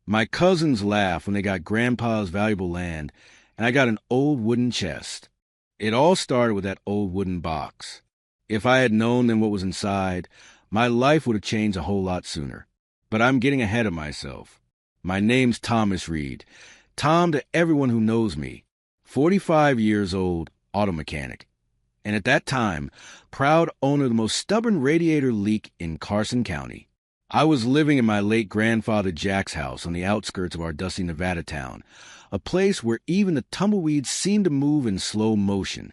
My cousins laughed when they got Grandpa's valuable land, and I got an old wooden chest. It all started with that old wooden box. If I had known then what was inside, my life would have changed a whole lot sooner. But I'm getting ahead of myself. My name's Thomas Reed. Tom to everyone who knows me. 45 years old, auto mechanic. And at that time, proud owner of the most stubborn radiator leak in Carson County. I was living in my late grandfather Jack's house on the outskirts of our dusty Nevada town, a place where even the tumbleweeds seemed to move in slow motion.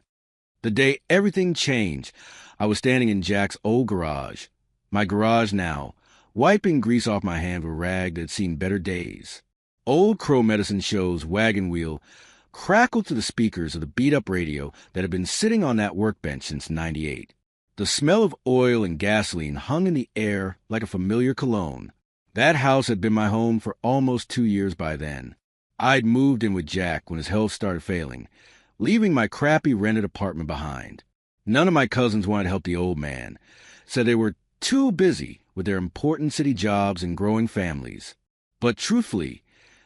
The day everything changed, I was standing in Jack's old garage, my garage now, wiping grease off my hand with a rag that had seen better days. Old Crow Medicine Show's wagon wheel crackled to the speakers of the beat-up radio that had been sitting on that workbench since '98. The smell of oil and gasoline hung in the air like a familiar cologne. That house had been my home for almost 2 years by then. I'd moved in with Jack when his health started failing, leaving my crappy rented apartment behind. None of my cousins wanted to help the old man, said they were too busy with their important city jobs and growing families. But truthfully,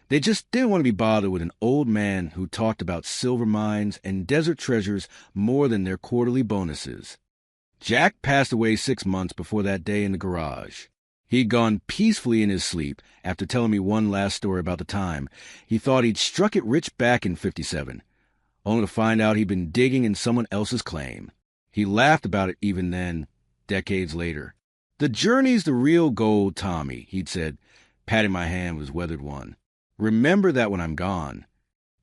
they just didn't want to be bothered with an old man who talked about silver mines and desert treasures more than their quarterly bonuses. Jack passed away 6 months before that day in the garage. He'd gone peacefully in his sleep after telling me one last story about the time he thought he'd struck it rich back in '57, only to find out he'd been digging in someone else's claim. He laughed about it even then, decades later. "The journey's the real goal, Tommy," he'd said, patting my hand with his weathered one. "Remember that when I'm gone."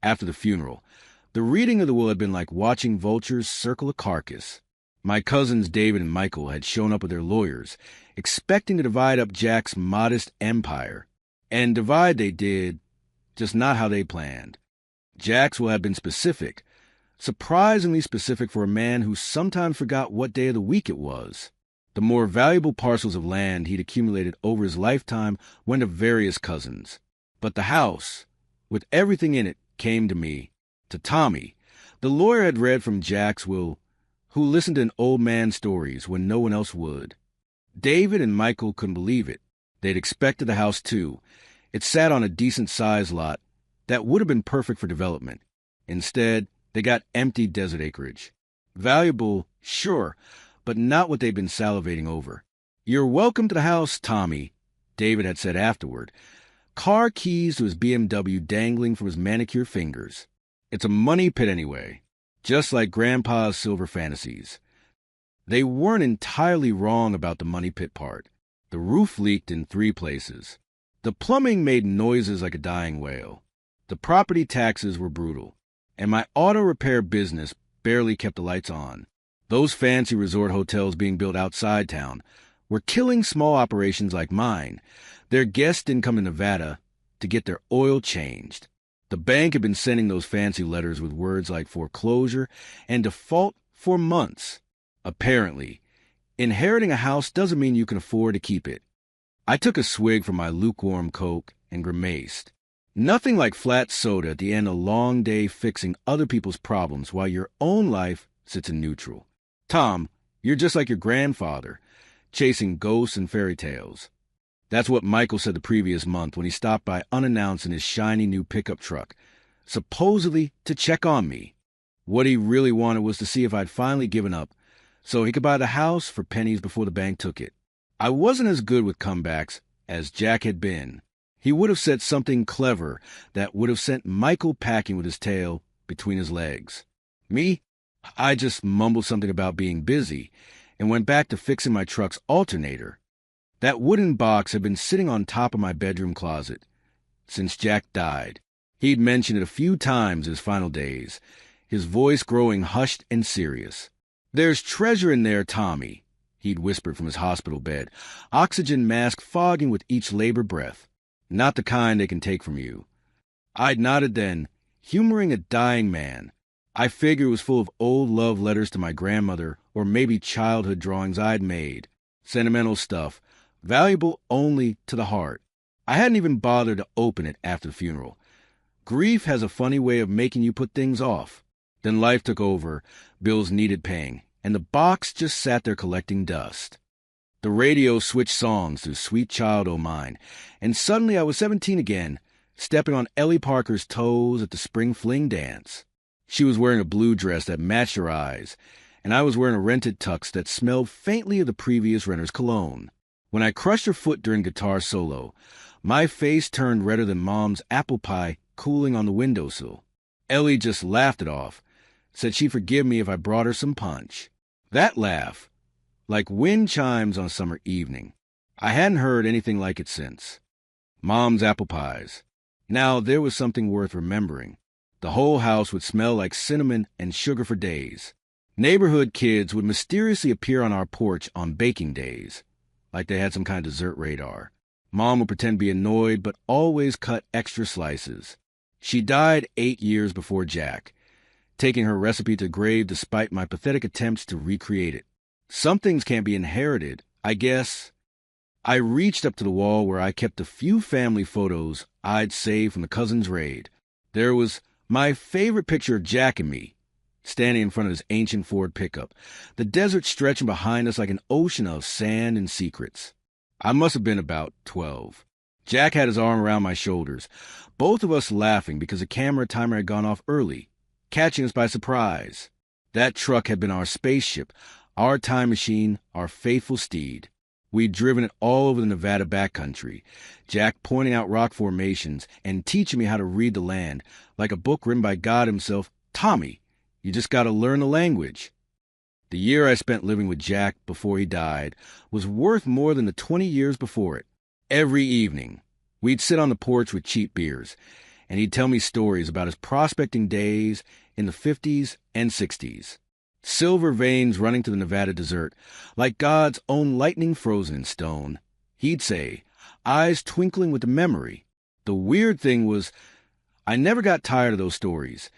After the funeral, the reading of the will had been like watching vultures circle a carcass. My cousins David and Michael had shown up with their lawyers, expecting to divide up Jack's modest empire. And divide they did, just not how they planned. Jack's will have been specific, surprisingly specific for a man who sometimes forgot what day of the week it was. The more valuable parcels of land he'd accumulated over his lifetime went to various cousins. But the house, with everything in it, came to me, to Tommy. The lawyer had read from Jack's will, who listened to an old man's stories when no one else would. David and Michael couldn't believe it. They'd expected the house too. It sat on a decent-sized lot that would have been perfect for development. Instead, they got empty desert acreage. Valuable, sure, but not what they'd been salivating over. "You're welcome to the house, Tommy," David had said afterward, car keys to his BMW dangling from his manicured fingers. "It's a money pit anyway, just like Grandpa's silver fantasies." They weren't entirely wrong about the money pit part. The roof leaked in 3 places. The plumbing made noises like a dying whale. The property taxes were brutal. And my auto repair business barely kept the lights on. Those fancy resort hotels being built outside town were killing small operations like mine. Their guests didn't come to Nevada to get their oil changed. The bank had been sending those fancy letters with words like foreclosure and default for months. Apparently, inheriting a house doesn't mean you can afford to keep it. I took a swig from my lukewarm Coke and grimaced. Nothing like flat soda at the end of a long day fixing other people's problems while your own life sits in neutral. Tom, you're just like your grandfather, chasing ghosts and fairy tales. That's what Michael said the previous month when he stopped by unannounced in his shiny new pickup truck, supposedly to check on me. What he really wanted was to see if I'd finally given up, so he could buy the house for pennies before the bank took it. I wasn't as good with comebacks as Jack had been. He would have said something clever that would have sent Michael packing with his tail between his legs. Me? I just mumbled something about being busy and went back to fixing my truck's alternator. That wooden box had been sitting on top of my bedroom closet since Jack died. He'd mentioned it a few times in his final days, his voice growing hushed and serious. "There's treasure in there, Tommy," he'd whispered from his hospital bed, oxygen mask fogging with each labor breath. "Not the kind they can take from you." I'd nodded then, humoring a dying man. I figured it was full of old love letters to my grandmother or maybe childhood drawings I'd made. Sentimental stuff, valuable only to the heart. I hadn't even bothered to open it after the funeral. Grief has a funny way of making you put things off. Then life took over, bills needed paying, and the box just sat there collecting dust. The radio switched songs to Sweet Child O' Mine, and suddenly I was 17 again, stepping on Ellie Parker's toes at the spring fling dance. She was wearing a blue dress that matched her eyes, and I was wearing a rented tux that smelled faintly of the previous renter's cologne. When I crushed her foot during guitar solo, my face turned redder than Mom's apple pie cooling on the windowsill. Ellie just laughed it off, said she'd forgive me if I brought her some punch. That laugh, like wind chimes on a summer evening. I hadn't heard anything like it since. Mom's apple pies. Now there was something worth remembering. The whole house would smell like cinnamon and sugar for days. Neighborhood kids would mysteriously appear on our porch on baking days, like they had some kind of dessert radar. Mom would pretend to be annoyed, but always cut extra slices. She died 8 years before Jack, taking her recipe to the grave despite my pathetic attempts to recreate it. Some things can't be inherited, I guess. I reached up to the wall where I kept a few family photos I'd saved from the cousins' raid. There was my favorite picture of Jack and me, standing in front of his ancient Ford pickup, the desert stretching behind us like an ocean of sand and secrets. I must have been about 12. Jack had his arm around my shoulders, both of us laughing because the camera timer had gone off early, catching us by surprise. That truck had been our spaceship, our time machine, our faithful steed. We'd driven it all over the Nevada backcountry, Jack pointing out rock formations and teaching me how to read the land, like a book written by God himself. Tommy, you just got to learn the language. The year I spent living with Jack before he died was worth more than the 20 years before it. Every evening, we'd sit on the porch with cheap beers, and he'd tell me stories about his prospecting days in the 50s and 60s. Silver veins running to the Nevada desert, like God's own lightning frozen in stone. He'd say, eyes twinkling with the memory. The weird thing was, I never got tired of those stories,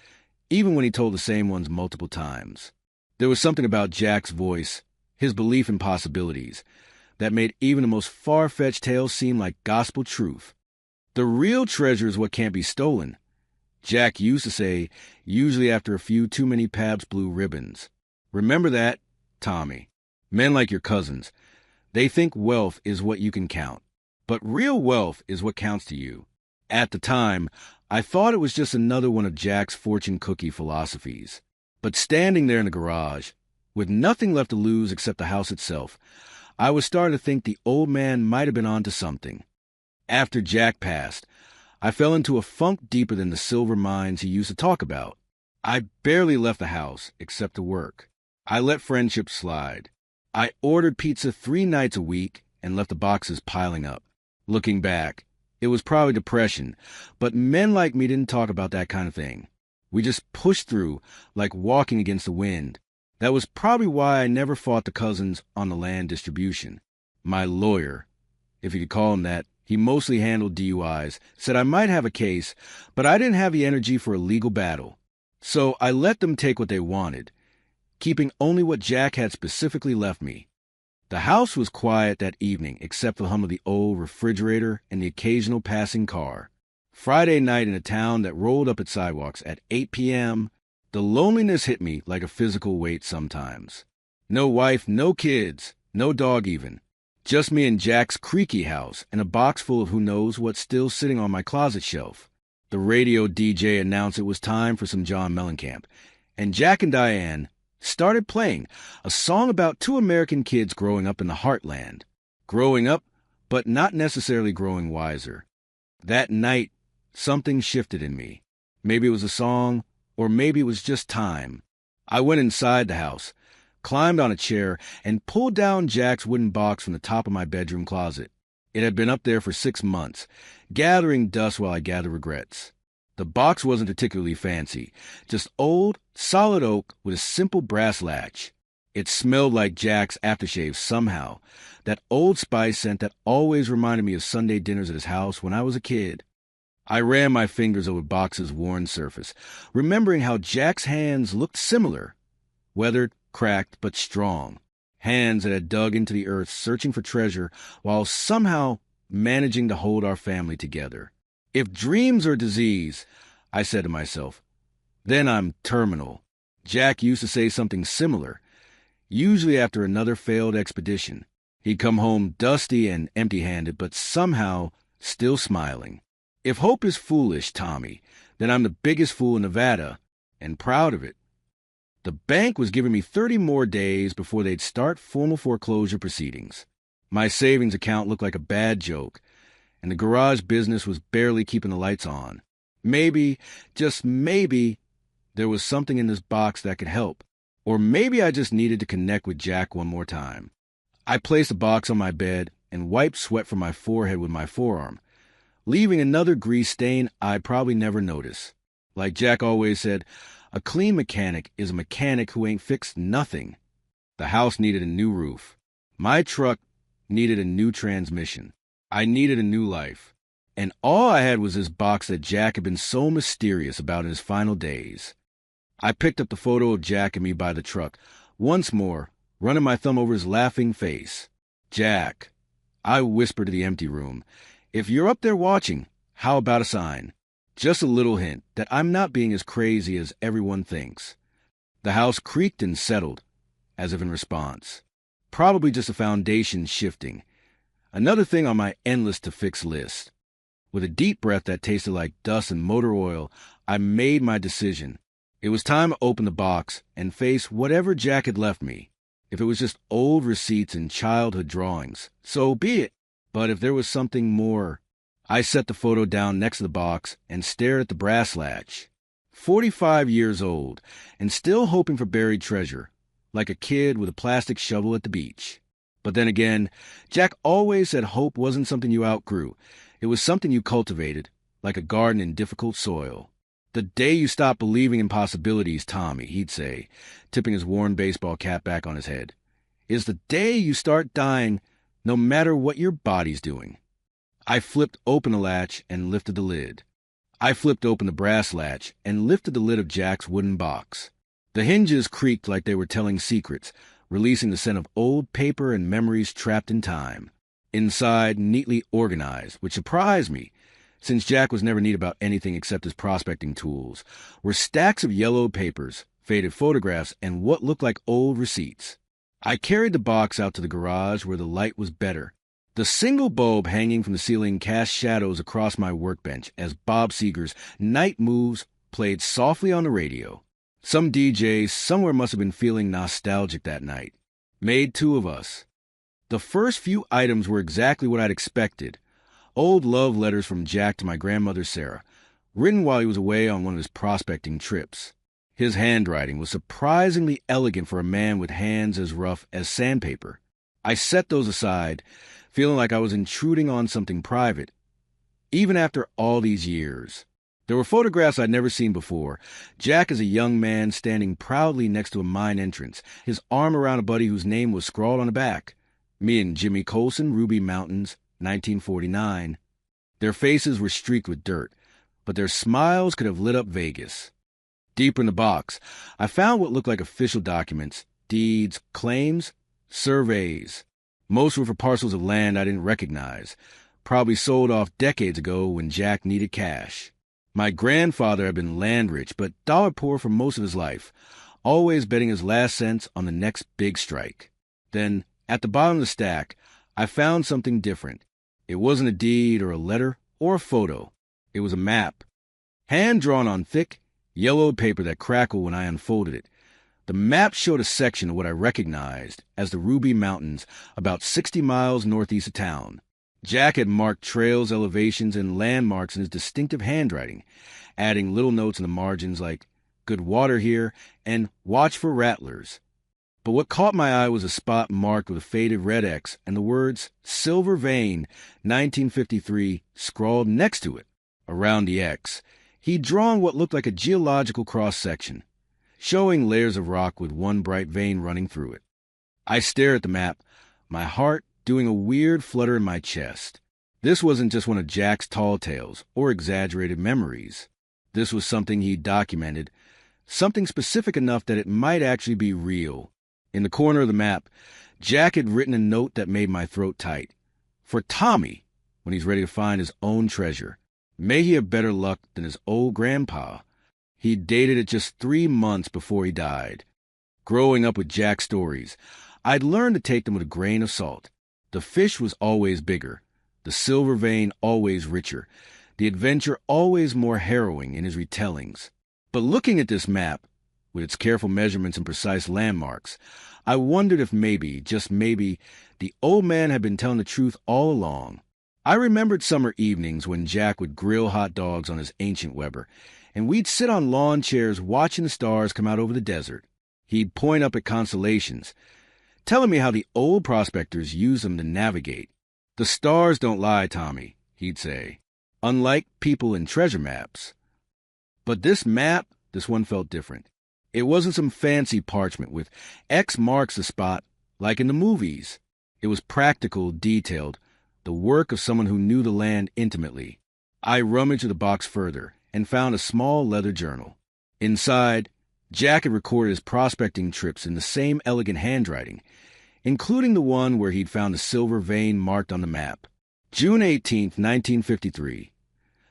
even when he told the same ones multiple times. There was something about Jack's voice, his belief in possibilities, that made even the most far-fetched tales seem like gospel truth. The real treasure is what can't be stolen, Jack used to say, usually after a few too many Pabst Blue Ribbons. Remember that, Tommy. Men like your cousins, they think wealth is what you can count. But real wealth is what counts to you. At the time, I thought it was just another one of Jack's fortune cookie philosophies. But standing there in the garage, with nothing left to lose except the house itself, I was starting to think the old man might have been onto something. After Jack passed, I fell into a funk deeper than the silver mines he used to talk about. I barely left the house, except to work. I let friendships slide. I ordered pizza 3 nights a week and left the boxes piling up. Looking back, it was probably depression, but men like me didn't talk about that kind of thing. We just pushed through, like walking against the wind. That was probably why I never fought the cousins on the land distribution. My lawyer, if you could call him that, he mostly handled DUIs, said I might have a case, but I didn't have the energy for a legal battle. So I let them take what they wanted, keeping only what Jack had specifically left me. The house was quiet that evening, except for the hum of the old refrigerator and the occasional passing car. Friday night in a town that rolled up its sidewalks at 8 p.m., the loneliness hit me like a physical weight sometimes. No wife, no kids, no dog even. Just me and Jack's creaky house and a box full of who knows what's still sitting on my closet shelf. The radio DJ announced it was time for some John Mellencamp, and Jack and Diane started playing a song about 2 American kids growing up in the heartland. Growing up, but not necessarily growing wiser. That night, something shifted in me. Maybe it was a song, or maybe it was just time. I went inside the house, climbed on a chair, and pulled down Jack's wooden box from the top of my bedroom closet. It had been up there for 6 months, gathering dust while I gathered regrets. The box wasn't particularly fancy, just old, solid oak with a simple brass latch. It smelled like Jack's aftershave somehow, that Old Spice scent that always reminded me of Sunday dinners at his house when I was a kid. I ran my fingers over the box's worn surface, remembering how Jack's hands looked similar, weathered, cracked, but strong. Hands that had dug into the earth searching for treasure while somehow managing to hold our family together. If dreams are disease, I said to myself, then I'm terminal. Jack used to say something similar, usually after another failed expedition. He'd come home dusty and empty-handed, but somehow still smiling. If hope is foolish, Tommy, then I'm the biggest fool in Nevada, and proud of it. The bank was giving me 30 more days before they'd start formal foreclosure proceedings. My savings account looked like a bad joke, and the garage business was barely keeping the lights on. Maybe, just maybe, there was something in this box that could help. Or maybe I just needed to connect with Jack one more time. I placed the box on my bed and wiped sweat from my forehead with my forearm, leaving another grease stain I'd probably never notice. Like Jack always said, a clean mechanic is a mechanic who ain't fixed nothing. The house needed a new roof. My truck needed a new transmission. I needed a new life. And all I had was this box that Jack had been so mysterious about in his final days. I picked up the photo of Jack and me by the truck, once more, running my thumb over his laughing face. Jack, I whispered to the empty room, if you're up there watching, how about a sign? Just a little hint that I'm not being as crazy as everyone thinks. The house creaked and settled, as if in response. Probably just a foundation shifting. Another thing on my endless-to-fix list. With a deep breath that tasted like dust and motor oil, I made my decision. It was time to open the box and face whatever Jack had left me. If it was just old receipts and childhood drawings, so be it. But if there was something more... I set the photo down next to the box and stared at the brass latch. 45 years old, and still hoping for buried treasure, like a kid with a plastic shovel at the beach. But then again, Jack always said hope wasn't something you outgrew. It was something you cultivated, like a garden in difficult soil. The day you stop believing in possibilities, Tommy, he'd say, tipping his worn baseball cap back on his head, is the day you start dying, no matter what your body's doing. I flipped open the latch and lifted the lid. I flipped open the brass latch and lifted the lid of Jack's wooden box. The hinges creaked like they were telling secrets, releasing the scent of old paper and memories trapped in time. Inside, neatly organized, which surprised me, since Jack was never neat about anything except his prospecting tools, were stacks of yellow papers, faded photographs, and what looked like old receipts. I carried the box out to the garage where the light was better. The single bulb hanging from the ceiling cast shadows across my workbench as Bob Seger's Night Moves played softly on the radio. Some DJ somewhere must have been feeling nostalgic that night. Made two of us. The first few items were exactly what I'd expected. Old love letters from Jack to my grandmother Sarah, written while he was away on one of his prospecting trips. His handwriting was surprisingly elegant for a man with hands as rough as sandpaper. I set those aside, feeling like I was intruding on something private, even after all these years. There were photographs I'd never seen before. Jack as a young man standing proudly next to a mine entrance, his arm around a buddy whose name was scrawled on the back. Me and Jimmy Colson, Ruby Mountains, 1949. Their faces were streaked with dirt, but their smiles could have lit up Vegas. Deeper in the box, I found what looked like official documents, deeds, claims, surveys. Most were for parcels of land I didn't recognize, probably sold off decades ago when Jack needed cash. My grandfather had been land rich, but dollar poor for most of his life, always betting his last cents on the next big strike. Then, at the bottom of the stack, I found something different. It wasn't a deed or a letter or a photo. It was a map, hand-drawn on thick, yellowed paper that crackled when I unfolded it. The map showed a section of what I recognized as the Ruby Mountains, about 60 miles northeast of town. Jack had marked trails, elevations, and landmarks in his distinctive handwriting, adding little notes in the margins like, good water here, and watch for rattlers. But what caught my eye was a spot marked with a faded red X and the words, Silver Vein, 1953, scrawled next to it. Around the X, he'd drawn what looked like a geological cross-section, showing layers of rock with one bright vein running through it. I stared at the map, my heart doing a weird flutter in my chest. This wasn't just one of Jack's tall tales or exaggerated memories. This was something he'd documented, something specific enough that it might actually be real. In the corner of the map, Jack had written a note that made my throat tight. For Tommy, when he's ready to find his own treasure. May he have better luck than his old grandpa. He'd dated it just 3 months before he died. Growing up with Jack's stories, I'd learned to take them with a grain of salt. The fish was always bigger, the silver vein always richer, the adventure always more harrowing in his retellings. But looking at this map, with its careful measurements and precise landmarks, I wondered if maybe, just maybe, the old man had been telling the truth all along. I remembered summer evenings when Jack would grill hot dogs on his ancient Weber, and we'd sit on lawn chairs watching the stars come out over the desert. He'd point up at constellations, telling me how the old prospectors used them to navigate. "The stars don't lie, Tommy," he'd say, "unlike people in treasure maps." But this map, this one felt different. It wasn't some fancy parchment with X marks the spot like in the movies. It was practical, detailed, the work of someone who knew the land intimately. I rummaged through the box further and found a small leather journal. Inside, Jack had recorded his prospecting trips in the same elegant handwriting, including the one where he'd found a silver vein marked on the map. June 18th, 1953.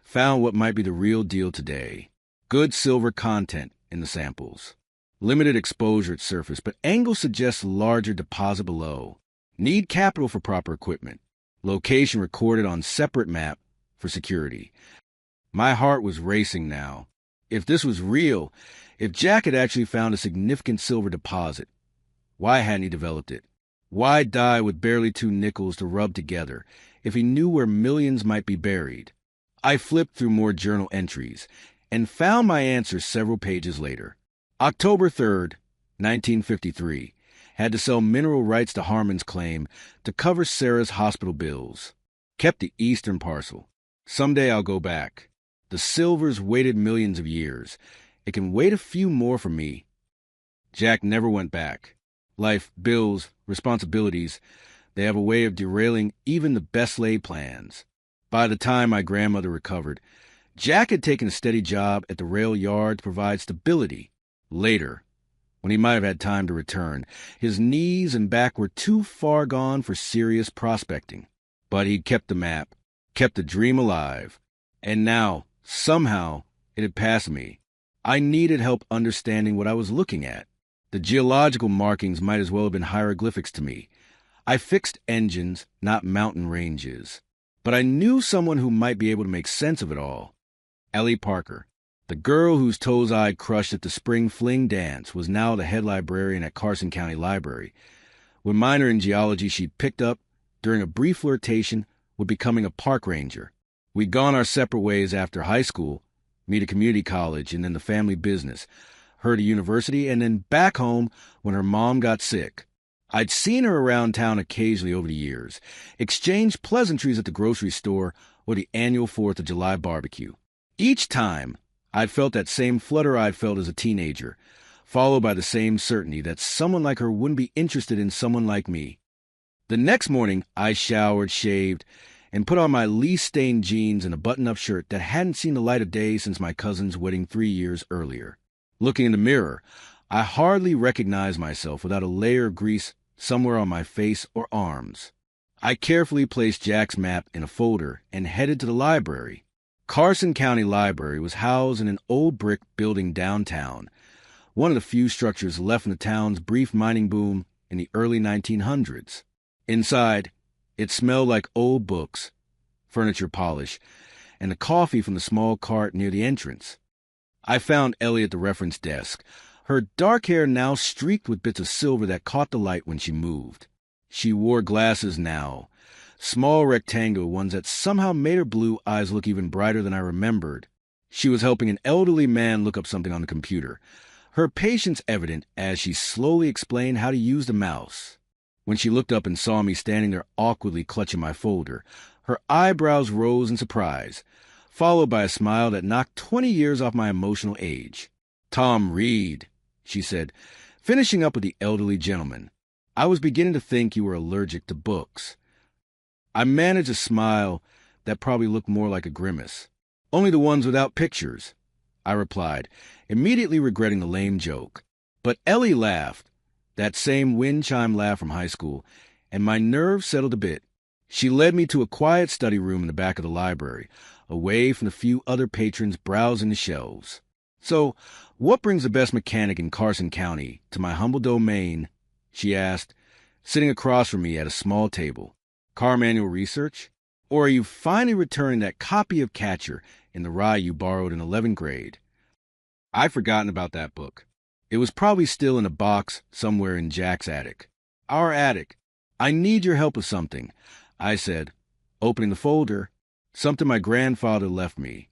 Found what might be the real deal today. Good silver content in the samples. Limited exposure at surface, but angle suggests larger deposit below. Need capital for proper equipment. Location recorded on separate map for security. My heart was racing now. If this was real, if Jack had actually found a significant silver deposit, why hadn't he developed it? Why die with barely 2 nickels to rub together if he knew where millions might be buried? I flipped through more journal entries and found my answer several pages later. October 3rd, 1953. Had to sell mineral rights to Harmon's claim to cover Sarah's hospital bills. Kept the eastern parcel. Someday I'll go back. The silver's waited millions of years. It can wait a few more for me. Jack never went back. Life, bills, responsibilities, they have a way of derailing even the best laid plans. By the time my grandmother recovered, Jack had taken a steady job at the rail yard to provide stability. Later, when he might have had time to return, his knees and back were too far gone for serious prospecting. But he'd kept the map, kept the dream alive. And now, somehow, it had passed me. I needed help understanding what I was looking at. The geological markings might as well have been hieroglyphics to me. I fixed engines, not mountain ranges. But I knew someone who might be able to make sense of it all. Ellie Parker, the girl whose toes I'd crushed at the spring fling dance, was now the head librarian at Carson County Library. With minor in geology she'd picked up during a brief flirtation with becoming a park ranger. We'd gone our separate ways after high school, me to community college and then the family business, her to university, and then back home when her mom got sick. I'd seen her around town occasionally over the years, exchanged pleasantries at the grocery store or the annual 4th of July barbecue. Each time, I'd felt that same flutter I'd felt as a teenager, followed by the same certainty that someone like her wouldn't be interested in someone like me. The next morning, I showered, shaved, and put on my least-stained jeans and a button-up shirt that hadn't seen the light of day since my cousin's wedding 3 years earlier. Looking in the mirror, I hardly recognized myself without a layer of grease somewhere on my face or arms. I carefully placed Jack's map in a folder and headed to the library. Carson County Library was housed in an old brick building downtown, one of the few structures left from the town's brief mining boom in the early 1900s. Inside, it smelled like old books, furniture polish, and the coffee from the small cart near the entrance. I found Ellie at the reference desk, her dark hair now streaked with bits of silver that caught the light when she moved. She wore glasses now, small rectangular ones that somehow made her blue eyes look even brighter than I remembered. She was helping an elderly man look up something on the computer, her patience evident as she slowly explained how to use the mouse. When she looked up and saw me standing there awkwardly clutching my folder, her eyebrows rose in surprise, followed by a smile that knocked 20 years off my emotional age. "Tom Reed," she said, finishing up with the elderly gentleman. "I was beginning to think you were allergic to books." I managed a smile that probably looked more like a grimace. "Only the ones without pictures," I replied, immediately regretting the lame joke. But Ellie laughed, that same wind chime laugh from high school, and my nerves settled a bit. She led me to a quiet study room in the back of the library, away from the few other patrons browsing the shelves. "So, what brings the best mechanic in Carson County to my humble domain?" she asked, sitting across from me at a small table. Car manual research? Or are you finally returning that copy of Catcher in the Rye you borrowed in 11th grade? I'd forgotten about that book. It was probably still in a box somewhere in Jack's attic. Our attic. I need your help with something, I said, opening the folder, something my grandfather left me.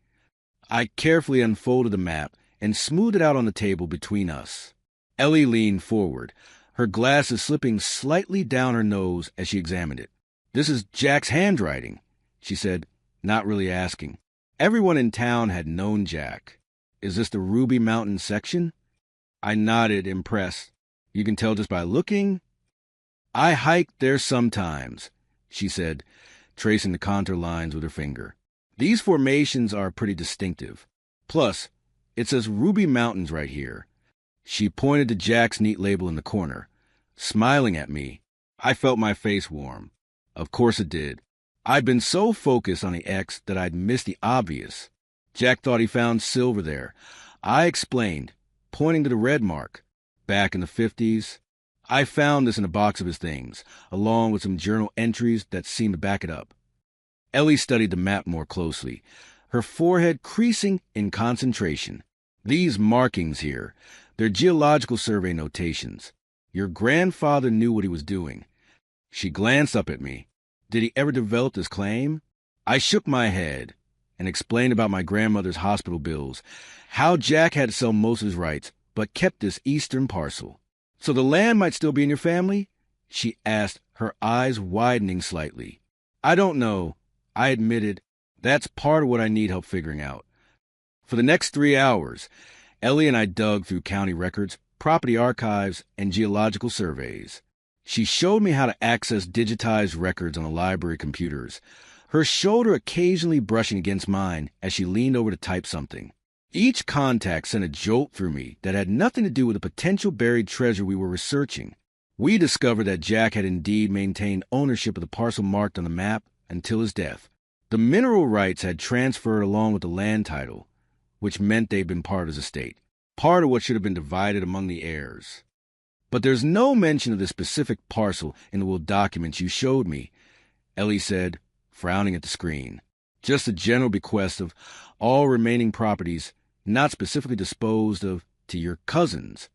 I carefully unfolded the map and smoothed it out on the table between us. Ellie leaned forward, her glasses slipping slightly down her nose as she examined it. "This is Jack's handwriting," she said, not really asking. Everyone in town had known Jack. "Is this the Ruby Mountain section?" I nodded, impressed. "You can tell just by looking?" "I hiked there sometimes," she said, tracing the contour lines with her finger. "These formations are pretty distinctive. Plus, it says Ruby Mountains right here." She pointed to Jack's neat label in the corner. Smiling at me, I felt my face warm. Of course it did. I'd been so focused on the X that I'd missed the obvious. Jack thought he found silver there. I explained, pointing to the red mark. "Back in the 50s. I found this in a box of his things, along with some journal entries that seemed to back it up." Ellie studied the map more closely, her forehead creasing in concentration. "These markings here, they're geological survey notations. Your grandfather knew what he was doing." She glanced up at me. "Did he ever develop this claim?" I shook my head and explained about my grandmother's hospital bills, how Jack had to sell most of his rights, but kept this eastern parcel. "So the land might still be in your family?" she asked, her eyes widening slightly. "I don't know," I admitted. "That's part of what I need help figuring out." For the next 3 hours, Ellie and I dug through county records, property archives, and geological surveys. She showed me how to access digitized records on the library computers, her shoulder occasionally brushing against mine as she leaned over to type something. Each contact sent a jolt through me that had nothing to do with the potential buried treasure we were researching. We discovered that Jack had indeed maintained ownership of the parcel marked on the map until his death. The mineral rights had transferred along with the land title, which meant they'd been part of his estate, part of what should have been divided among the heirs. "But there's no mention of this specific parcel in the will documents you showed me," Ellie said, frowning at the screen. "Just a general bequest of all remaining properties not specifically disposed of to your cousins."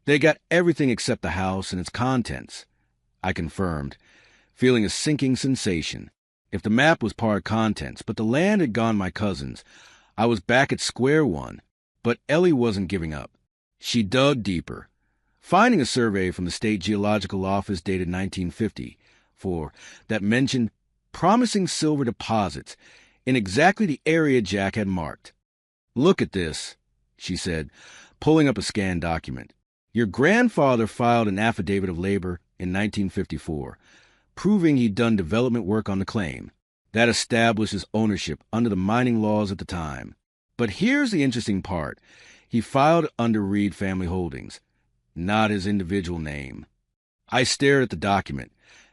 "They got everything except the house and its contents," I confirmed, feeling a sinking sensation. If the map was part of contents, but the land had gone my cousins, I was back at square one. But Ellie wasn't giving up. She dug deeper, finding a survey from the State Geological Office dated 1950 that mentioned promising silver deposits in exactly the area Jack had marked. "Look at this," she said, pulling up a scanned document. "Your grandfather filed an affidavit of labor in 1954, proving he'd done development work on the claim. That established his ownership under the mining laws at the time. But here's the interesting part. He filed under Reed Family Holdings, not his individual name." I stared at the document,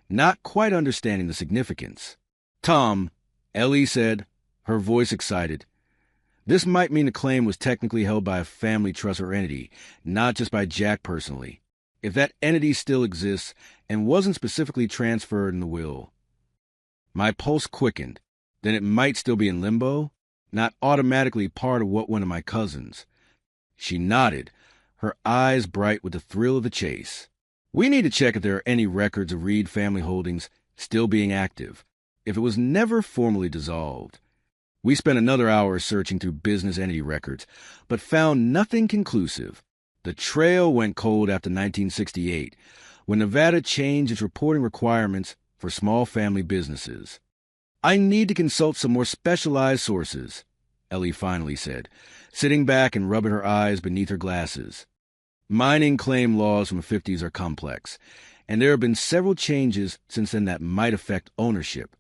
not quite understanding the significance. "Tom," Ellie said, her voice excited, "this might mean the claim was technically held by a family trust or entity, not just by Jack personally. If that entity still exists and wasn't specifically transferred in the will." My pulse quickened. Then it might still be in limbo, not automatically part of what went to my cousins. She nodded, her eyes bright with the thrill of the chase. "We need to check if there are any records of Reed Family Holdings still being active, if it was never formally dissolved." We spent another hour searching through business entity records, but found nothing conclusive. The trail went cold after 1968, when Nevada changed its reporting requirements for small family businesses. "I need to consult some more specialized sources," Ellie finally said, sitting back and rubbing her eyes beneath her glasses. "Mining claim laws from the 50s are complex, and there have been several changes since then that might affect ownership."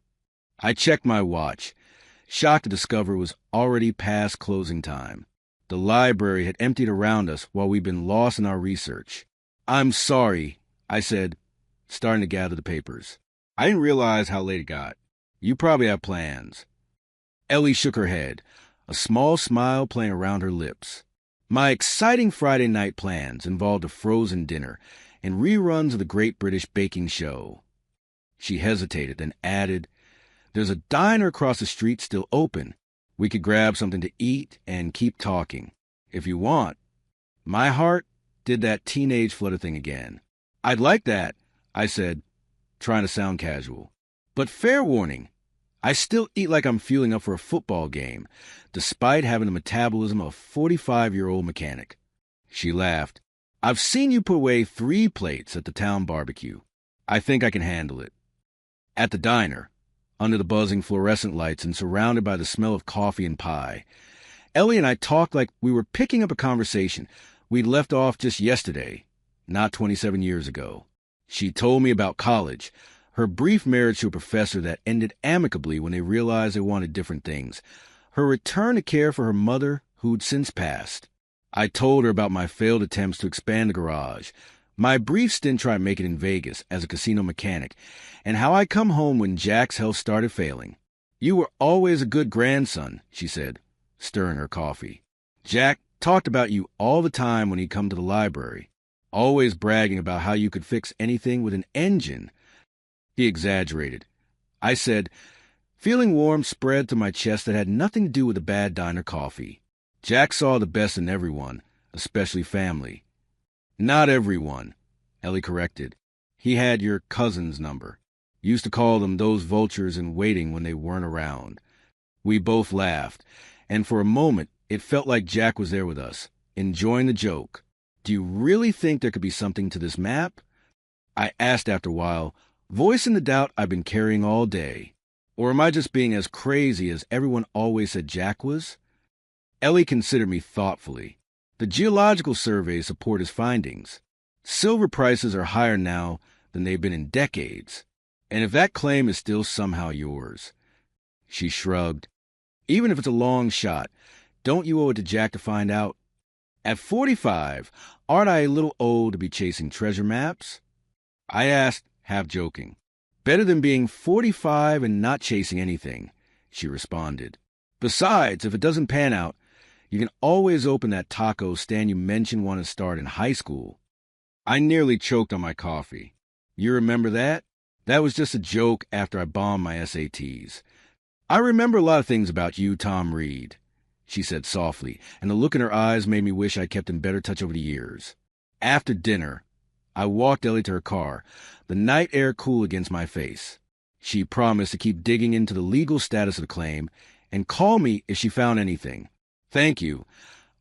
I checked my watch, shocked to discover it was already past closing time. The library had emptied around us while we'd been lost in our research. "I'm sorry," I said, starting to gather the papers. "I didn't realize how late it got. You probably have plans." Ellie shook her head, a small smile playing around her lips. "My exciting Friday night plans involved a frozen dinner and reruns of the Great British Baking Show." She hesitated, then added, "There's a diner across the street still open. We could grab something to eat and keep talking. If you want." My heart did that teenage flutter thing again. "I'd like that," I said, trying to sound casual. "But fair warning, I still eat like I'm fueling up for a football game, despite having the metabolism of a 45-year-old mechanic." She laughed. "I've seen you put away 3 plates at the town barbecue. I think I can handle it." At the diner, under the buzzing fluorescent lights and surrounded by the smell of coffee and pie, Ellie and I talked like we were picking up a conversation we'd left off just yesterday, not 27 years ago. She told me about college, her brief marriage to a professor that ended amicably when they realized they wanted different things, her return to care for her mother who'd since passed. I told her about my failed attempts to expand the garage, my brief stint trying to make it in Vegas as a casino mechanic, and how I come home when Jack's health started failing. "You were always a good grandson," she said, stirring her coffee. "Jack talked about you all the time when he'd come to the library, always bragging about how you could fix anything with an engine." He exaggerated. I said, feeling warm spread through my chest that had nothing to do with the bad diner coffee. Jack saw the best in everyone, especially family. "Not everyone," Ellie corrected. "He had your cousin's number. Used to call them those vultures in waiting when they weren't around." We both laughed, and for a moment it felt like Jack was there with us, enjoying the joke. "Do you really think there could be something to this map?" I asked after a while, voicing the doubt I've been carrying all day. Or am I just being as crazy as everyone always said Jack was? Ellie considered me thoughtfully. "The geological surveys support his findings. Silver prices are higher now than they've been in decades. And if that claim is still somehow yours." She shrugged. "Even if it's a long shot, don't you owe it to Jack to find out? At 45, aren't I a little old to be chasing treasure maps?" I asked, half joking. "Better than being 45 and not chasing anything," she responded. "Besides, if it doesn't pan out, you can always open that taco stand you mentioned wanting to start in high school." I nearly choked on my coffee. "You remember that? That was just a joke after I bombed my SATs. I remember a lot of things about you, Tom Reed," she said softly, and the look in her eyes made me wish I'd kept in better touch over the years. After dinner, I walked Ellie to her car, the night air cool against my face. She promised to keep digging into the legal status of the claim and call me if she found anything. "Thank you,"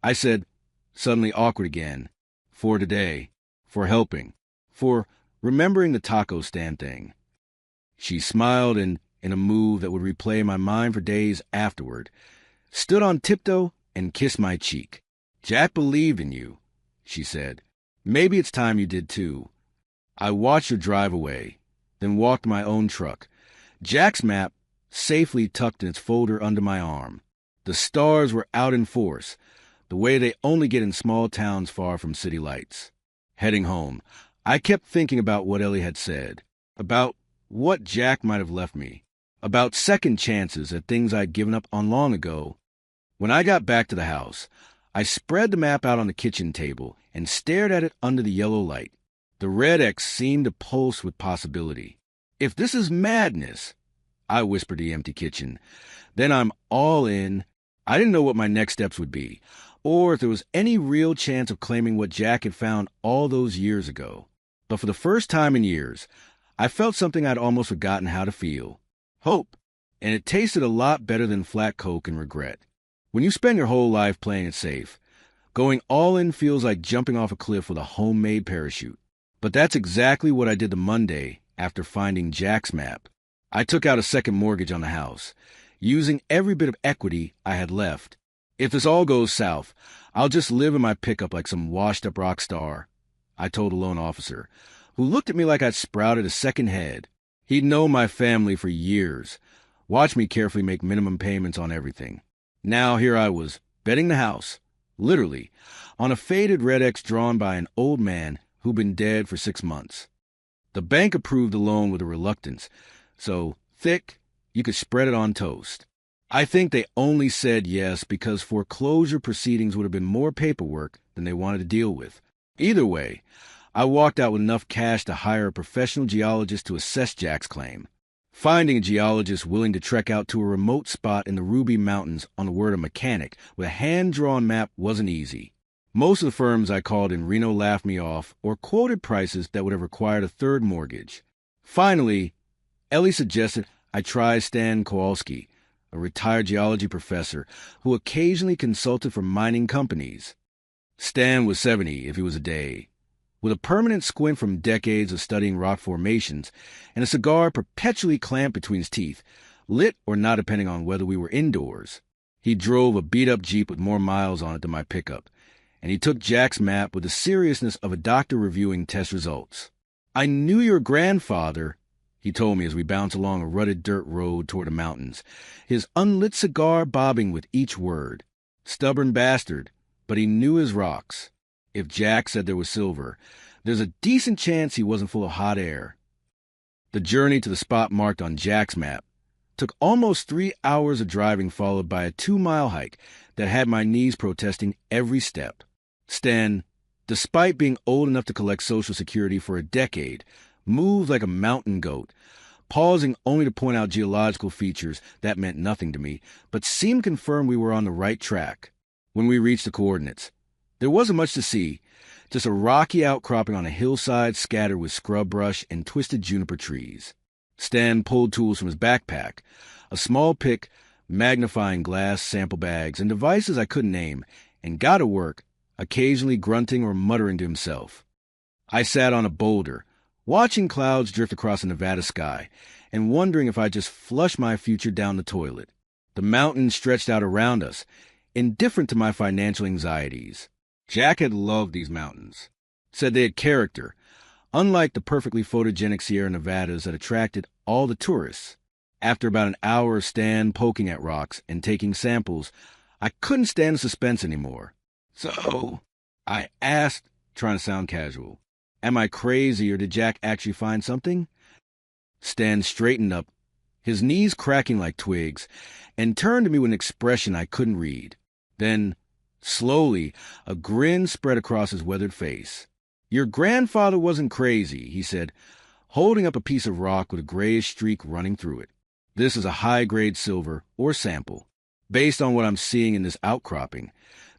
I said, suddenly awkward again, "for today, for helping, for remembering the taco stand thing." She smiled and, in a move that would replay in my mind for days afterward, stood on tiptoe and kissed my cheek. "Jack believed in you," she said. "Maybe it's time you did too." I watched her drive away, then walked to my own truck, Jack's map safely tucked in its folder under my arm. The stars were out in force, the way they only get in small towns far from city lights. Heading home, I kept thinking about what Ellie had said, about what Jack might have left me, about second chances at things I'd given up on long ago. When I got back to the house, I spread the map out on the kitchen table and stared at it under the yellow light. The red X seemed to pulse with possibility. "If this is madness," I whispered to the empty kitchen, "then I'm all in." I didn't know what my next steps would be, or if there was any real chance of claiming what Jack had found all those years ago. But for the first time in years, I felt something I'd almost forgotten how to feel. Hope. And it tasted a lot better than flat Coke and regret. When you spend your whole life playing it safe, going all in feels like jumping off a cliff with a homemade parachute. But that's exactly what I did the Monday after finding Jack's map. I took out a second mortgage on the house, using every bit of equity I had left. "If this all goes south, I'll just live in my pickup like some washed-up rock star," I told a loan officer, who looked at me like I'd sprouted a second head. He'd known my family for years, watched me carefully make minimum payments on everything. Now here I was, betting the house, literally, on a faded red X drawn by an old man who'd been dead for 6 months. The bank approved the loan with a reluctance, so thick you could spread it on toast. I think they only said yes because foreclosure proceedings would have been more paperwork than they wanted to deal with. Either way, I walked out with enough cash to hire a professional geologist to assess Jack's claim. Finding a geologist willing to trek out to a remote spot in the Ruby Mountains on the word of mechanic with a hand-drawn map wasn't easy. Most of the firms I called in Reno laughed me off or quoted prices that would have required a third mortgage. Finally, Ellie suggested I try Stan Kowalski, a retired geology professor who occasionally consulted for mining companies. Stan was 70 if he was a day, with a permanent squint from decades of studying rock formations and a cigar perpetually clamped between his teeth, lit or not depending on whether we were indoors. He drove a beat-up Jeep with more miles on it than my pickup, and he took Jack's map with the seriousness of a doctor reviewing test results. "I knew your grandfather," he told me as we bounced along a rutted dirt road toward the mountains, his unlit cigar bobbing with each word. Stubborn bastard, but he knew his rocks. If Jack said there was silver, there's a decent chance he wasn't full of hot air. The journey to the spot marked on Jack's map took almost 3 hours of driving, followed by a 2-mile hike that had my knees protesting every step. Stan, despite being old enough to collect Social Security for a decade, moved like a mountain goat, pausing only to point out geological features that meant nothing to me, but seemed to confirm we were on the right track. When we reached the coordinates, there wasn't much to see, just a rocky outcropping on a hillside scattered with scrub brush and twisted juniper trees. Stan pulled tools from his backpack, a small pick, magnifying glass sample bags, and devices I couldn't name, and got to work, occasionally grunting or muttering to himself. I sat on a boulder, watching clouds drift across the Nevada sky, and wondering if I'd just flush my future down the toilet. The mountains stretched out around us, indifferent to my financial anxieties. Jack had loved these mountains, said they had character, unlike the perfectly photogenic Sierra Nevadas that attracted all the tourists. After about an hour of Stan poking at rocks and taking samples, I couldn't stand the suspense anymore. "So," I asked, trying to sound casual, "am I crazy or did Jack actually find something?" Stan straightened up, his knees cracking like twigs, and turned to me with an expression I couldn't read. Then, slowly, a grin spread across his weathered face. "Your grandfather wasn't crazy," he said, holding up a piece of rock with a grayish streak running through it. "This is a high-grade silver, or sample. Based on what I'm seeing in this outcropping,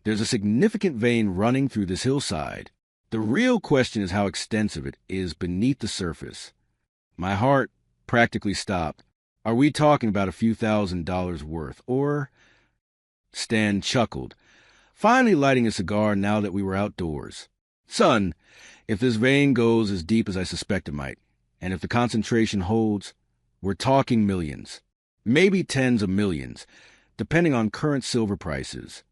there's a significant vein running through this hillside. The real question is how extensive it is beneath the surface." My heart practically stopped. "Are we talking about a few $1,000s worth, or—" Stan chuckled, finally lighting a cigar now that we were outdoors. "Son, if this vein goes as deep as I suspect it might, and if the concentration holds, we're talking millions, maybe tens of millions, depending on current silver prices."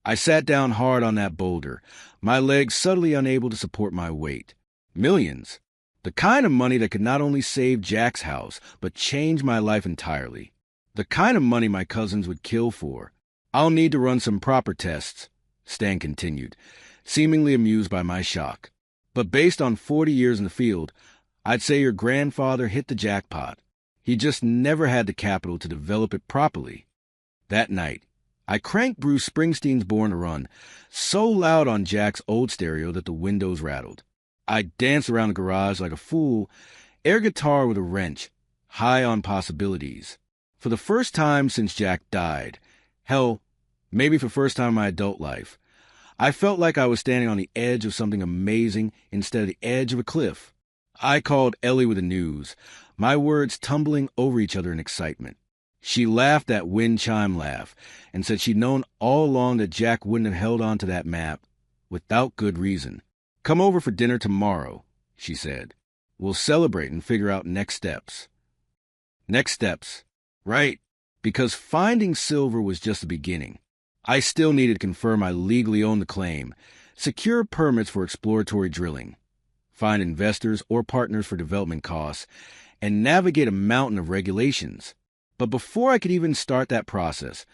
I sat down hard on that boulder, my legs subtly unable to support my weight. Millions. The kind of money that could not only save Jack's house, but change my life entirely. The kind of money my cousins would kill for. "I'll need to run some proper tests," Stan continued, seemingly amused by my shock. "But based on 40 years in the field, I'd say your grandfather hit the jackpot. He just never had the capital to develop it properly." That night, I cranked Bruce Springsteen's Born to Run so loud on Jack's old stereo that the windows rattled. I danced around the garage like a fool, air guitar with a wrench, high on possibilities. For the first time since Jack died, hell, maybe for the first time in my adult life, I felt like I was standing on the edge of something amazing instead of the edge of a cliff. I called Ellie with the news, my words tumbling over each other in excitement. She laughed that wind chime laugh and said she'd known all along that Jack wouldn't have held on to that map without good reason. "Come over for dinner tomorrow," she said. "We'll celebrate and figure out next steps." Next steps. Right, because finding silver was just the beginning. I still needed to confirm I legally owned the claim, secure permits for exploratory drilling, find investors or partners for development costs, and navigate a mountain of regulations. But before I could even start that process,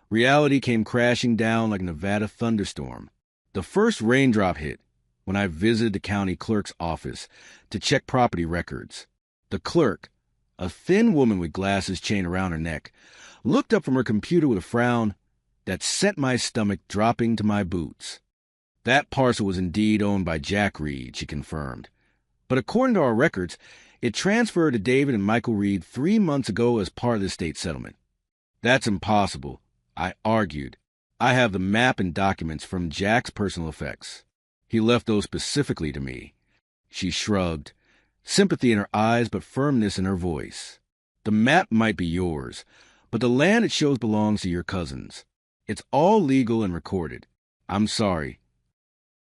reality came crashing down like a Nevada thunderstorm. The first raindrop hit when I visited the county clerk's office to check property records. The clerk, a thin woman with glasses chained around her neck, looked up from her computer with a frown that sent my stomach dropping to my boots. That parcel was indeed owned by Jack Reed, she confirmed. But according to our records, it transferred to David and Michael Reed 3 months ago as part of the estate settlement. That's impossible, I argued. I have the map and documents from Jack's personal effects. He left those specifically to me. She shrugged, sympathy in her eyes but firmness in her voice. The map might be yours, but the land it shows belongs to your cousins. It's all legal and recorded. I'm sorry.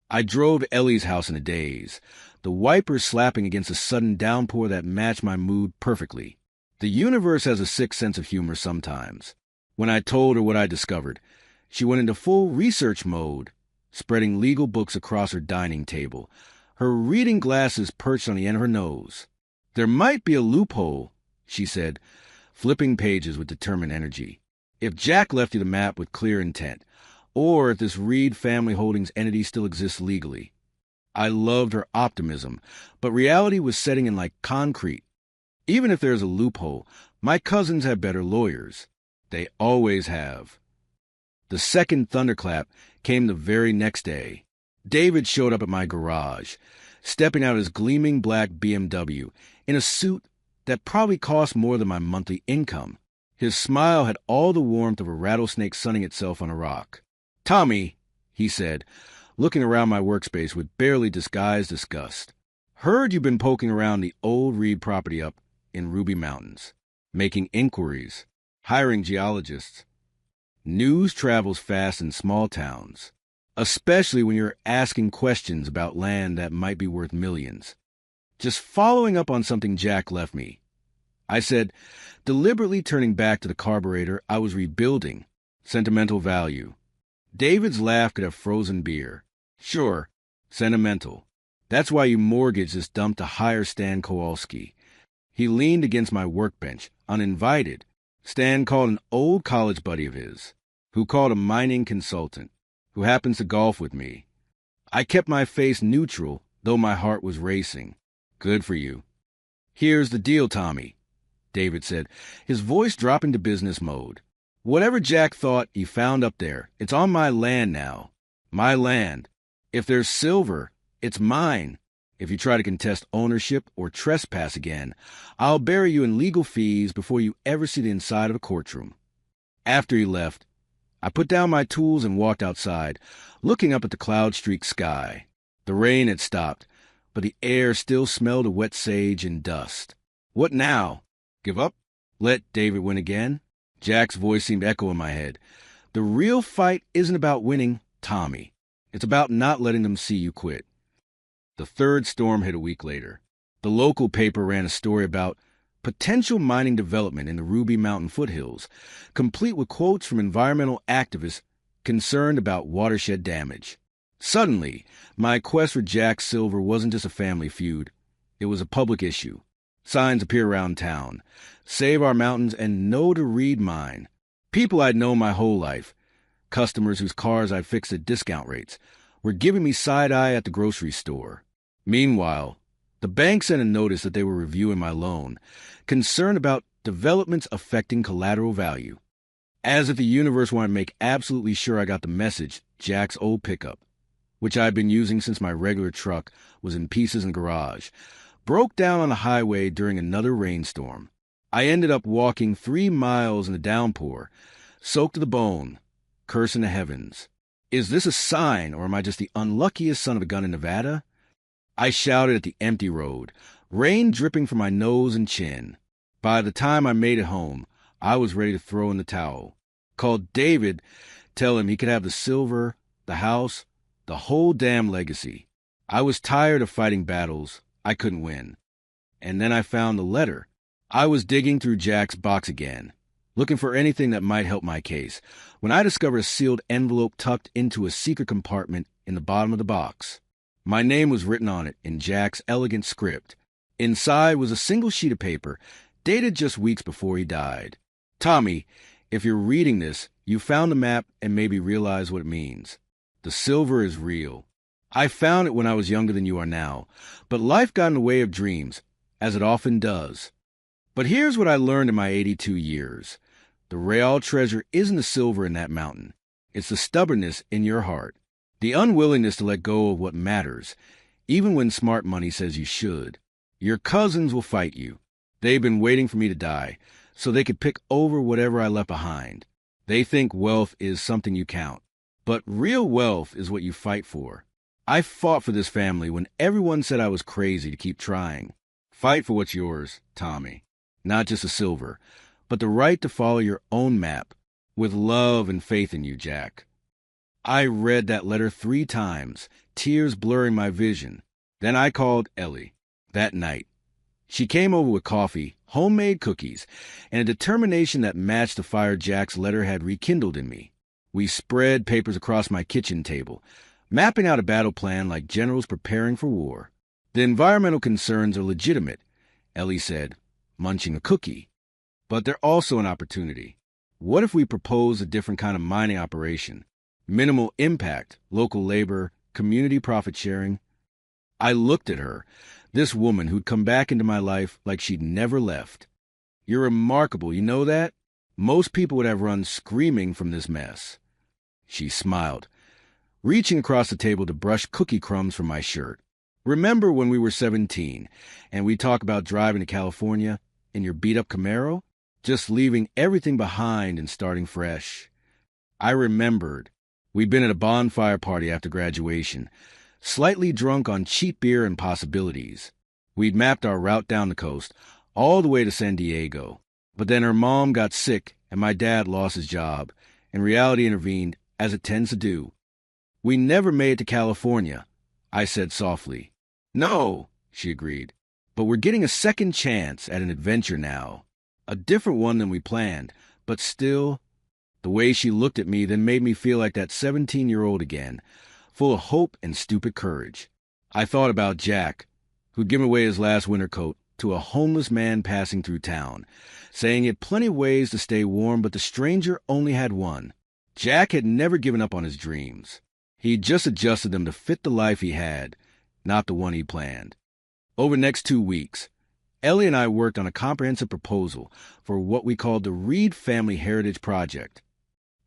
I drove to Ellie's house in a daze, the wipers slapping against a sudden downpour that matched my mood perfectly. The universe has a sick sense of humor sometimes. When I told her what I discovered, she went into full research mode, spreading legal books across her dining table, her reading glasses perched on the end of her nose. There might be a loophole, she said, flipping pages with determined energy. If Jack left you the map with clear intent, or if this Reed family holdings entity still exists legally. I loved her optimism, but reality was setting in like concrete. Even if there's a loophole, my cousins have better lawyers. They always have. The second thunderclap came the very next day. David showed up at my garage, stepping out his gleaming black BMW in a suit that probably cost more than my monthly income. His smile had all the warmth of a rattlesnake sunning itself on a rock. "Tommy," he said, looking around my workspace with barely disguised disgust. "Heard you've been poking around the old Reed property up in Ruby Mountains, making inquiries, hiring geologists. News travels fast in small towns, especially when you're asking questions about land that might be worth millions. Just following up on something Jack left me," I said, deliberately turning back to the carburetor I was rebuilding. Sentimental value. David's laugh could have frozen beer. "Sure, sentimental. That's why you mortgaged this dump to hire Stan Kowalski." He leaned against my workbench, uninvited. Stan called an old college buddy of his, who called a mining consultant, who happens to golf with me. I kept my face neutral, though my heart was racing. "Good for you." "Here's the deal, Tommy," David said, his voice dropping to business mode. "Whatever Jack thought he found up there, it's on my land now. My land. If there's silver, it's mine. If you try to contest ownership or trespass again, I'll bury you in legal fees before you ever see the inside of a courtroom." After he left, I put down my tools and walked outside, looking up at the cloud-streaked sky. The rain had stopped, but the air still smelled of wet sage and dust. What now? Give up? Let David win again? Jack's voice seemed to echo in my head. The real fight isn't about winning, Tommy. It's about not letting them see you quit. The third storm hit a week later. The local paper ran a story about potential mining development in the Ruby Mountain foothills, complete with quotes from environmental activists concerned about watershed damage. Suddenly, my quest for Jack's silver wasn't just a family feud. It was a public issue. Signs appear around town. Save our mountains and no to Reed mine. People I'd known my whole life, customers whose cars I'd fixed at discount rates, were giving me side-eye at the grocery store. Meanwhile, the bank sent a notice that they were reviewing my loan, concerned about developments affecting collateral value. As if the universe wanted to make absolutely sure I got the message, Jack's old pickup, which I'd been using since my regular truck was in pieces in the garage, broke down on the highway during another rainstorm. I ended up walking 3 miles in the downpour, soaked to the bone, cursing the heavens. Is this a sign, or am I just the unluckiest son of a gun in Nevada? I shouted at the empty road, rain dripping from my nose and chin. By the time I made it home, I was ready to throw in the towel. Called David, tell him he could have the silver, the house, the whole damn legacy. I was tired of fighting battles I couldn't win. And then I found the letter. I was digging through Jack's box again, looking for anything that might help my case, when I discovered a sealed envelope tucked into a secret compartment in the bottom of the box. My name was written on it in Jack's elegant script. Inside was a single sheet of paper, dated just weeks before he died. Tommy, if you're reading this, you found the map and maybe realize what it means. The silver is real. I found it when I was younger than you are now, but life got in the way of dreams, as it often does. But here's what I learned in my 82 years. The real treasure isn't the silver in that mountain. It's the stubbornness in your heart. The unwillingness to let go of what matters, even when smart money says you should. Your cousins will fight you. They've been waiting for me to die, so they could pick over whatever I left behind. They think wealth is something you count. But real wealth is what you fight for. I fought for this family when everyone said I was crazy to keep trying. Fight for what's yours, Tommy. Not just a silver, but the right to follow your own map, with love and faith in you, Jack. I read that letter 3 times, tears blurring my vision. Then I called Ellie. That night. She came over with coffee, homemade cookies, and a determination that matched the fire Jack's letter had rekindled in me. We spread papers across my kitchen table, mapping out a battle plan like generals preparing for war. The environmental concerns are legitimate, Ellie said, munching a cookie. But they're also an opportunity. What if we propose a different kind of mining operation? Minimal impact, local labor, community profit sharing. I looked at her, this woman who'd come back into my life like she'd never left. You're remarkable, you know that? Most people would have run screaming from this mess. She smiled, reaching across the table to brush cookie crumbs from my shirt. Remember when we were 17 and we talked about driving to California in your beat-up Camaro? Just leaving everything behind and starting fresh. I remembered. We'd been at a bonfire party after graduation, slightly drunk on cheap beer and possibilities. We'd mapped our route down the coast, all the way to San Diego. But then her mom got sick and my dad lost his job, and reality intervened, as it tends to do. We never made it to California, I said softly. No, she agreed. But we're getting a second chance at an adventure now. A different one than we planned, but still. The way she looked at me then made me feel like that 17-year-old again, full of hope and stupid courage. I thought about Jack, who'd given away his last winter coat to a homeless man passing through town, saying he had plenty of ways to stay warm, but the stranger only had one. Jack had never given up on his dreams. He'd just adjusted them to fit the life he had, not the one he planned. Over the next 2 weeks, Ellie and I worked on a comprehensive proposal for what we called the Reed Family Heritage Project.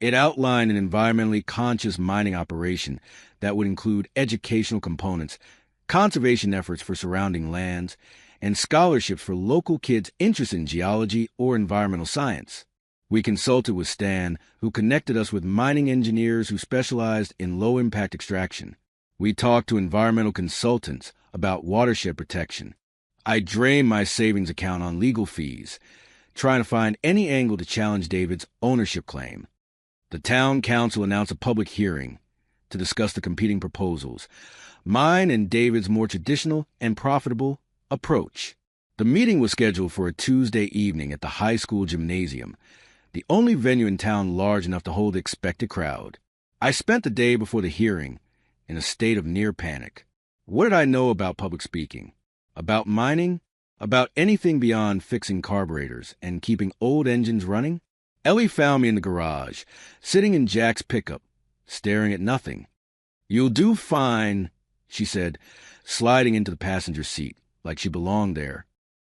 It outlined an environmentally conscious mining operation that would include educational components, conservation efforts for surrounding lands, and scholarships for local kids interested in geology or environmental science. We consulted with Stan, who connected us with mining engineers who specialized in low-impact extraction. We talked to environmental consultants about watershed protection. I drained my savings account on legal fees, trying to find any angle to challenge David's ownership claim. The town council announced a public hearing to discuss the competing proposals, mine and David's more traditional and profitable approach. The meeting was scheduled for a Tuesday evening at the high school gymnasium, the only venue in town large enough to hold the expected crowd. I spent the day before the hearing in a state of near panic. What did I know about public speaking? About mining? About anything beyond fixing carburetors and keeping old engines running? Ellie found me in the garage, sitting in Jack's pickup, staring at nothing. You'll do fine, she said, sliding into the passenger seat like she belonged there.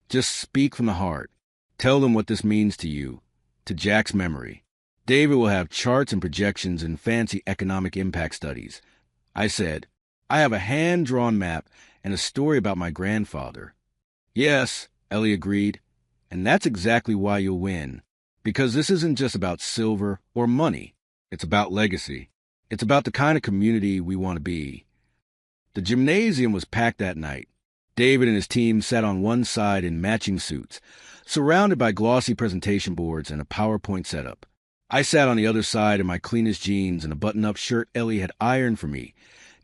Just speak from the heart. Tell them what this means to you, to Jack's memory. David will have charts and projections and fancy economic impact studies. I said, I have a hand-drawn map and a story about my grandfather. Yes, Ellie agreed, and that's exactly why you'll win. Because this isn't just about silver or money. It's about legacy. It's about the kind of community we want to be. The gymnasium was packed that night. David and his team sat on one side in matching suits, surrounded by glossy presentation boards and a PowerPoint setup. I sat on the other side in my cleanest jeans and a button-up shirt Ellie had ironed for me,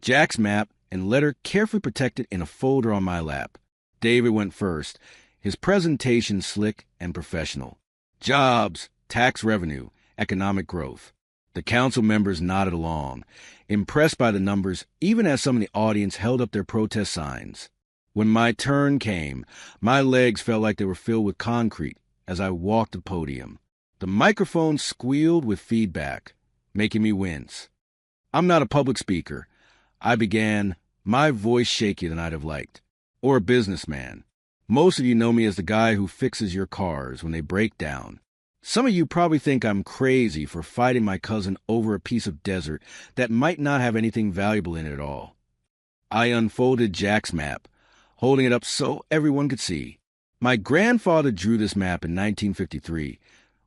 Jack's map and letter carefully protected in a folder on my lap. David went first, his presentation slick and professional. Jobs, tax revenue, economic growth. The council members nodded along, impressed by the numbers, even as some in the audience held up their protest signs. When my turn came, my legs felt like they were filled with concrete as I walked the podium. The microphone squealed with feedback, making me wince. I'm not a public speaker, I began, my voice shakier than I'd have liked, or a businessman. Most of you know me as the guy who fixes your cars when they break down. Some of you probably think I'm crazy for fighting my cousin over a piece of desert that might not have anything valuable in it at all. I unfolded Jack's map, holding it up so everyone could see. My grandfather drew this map in 1953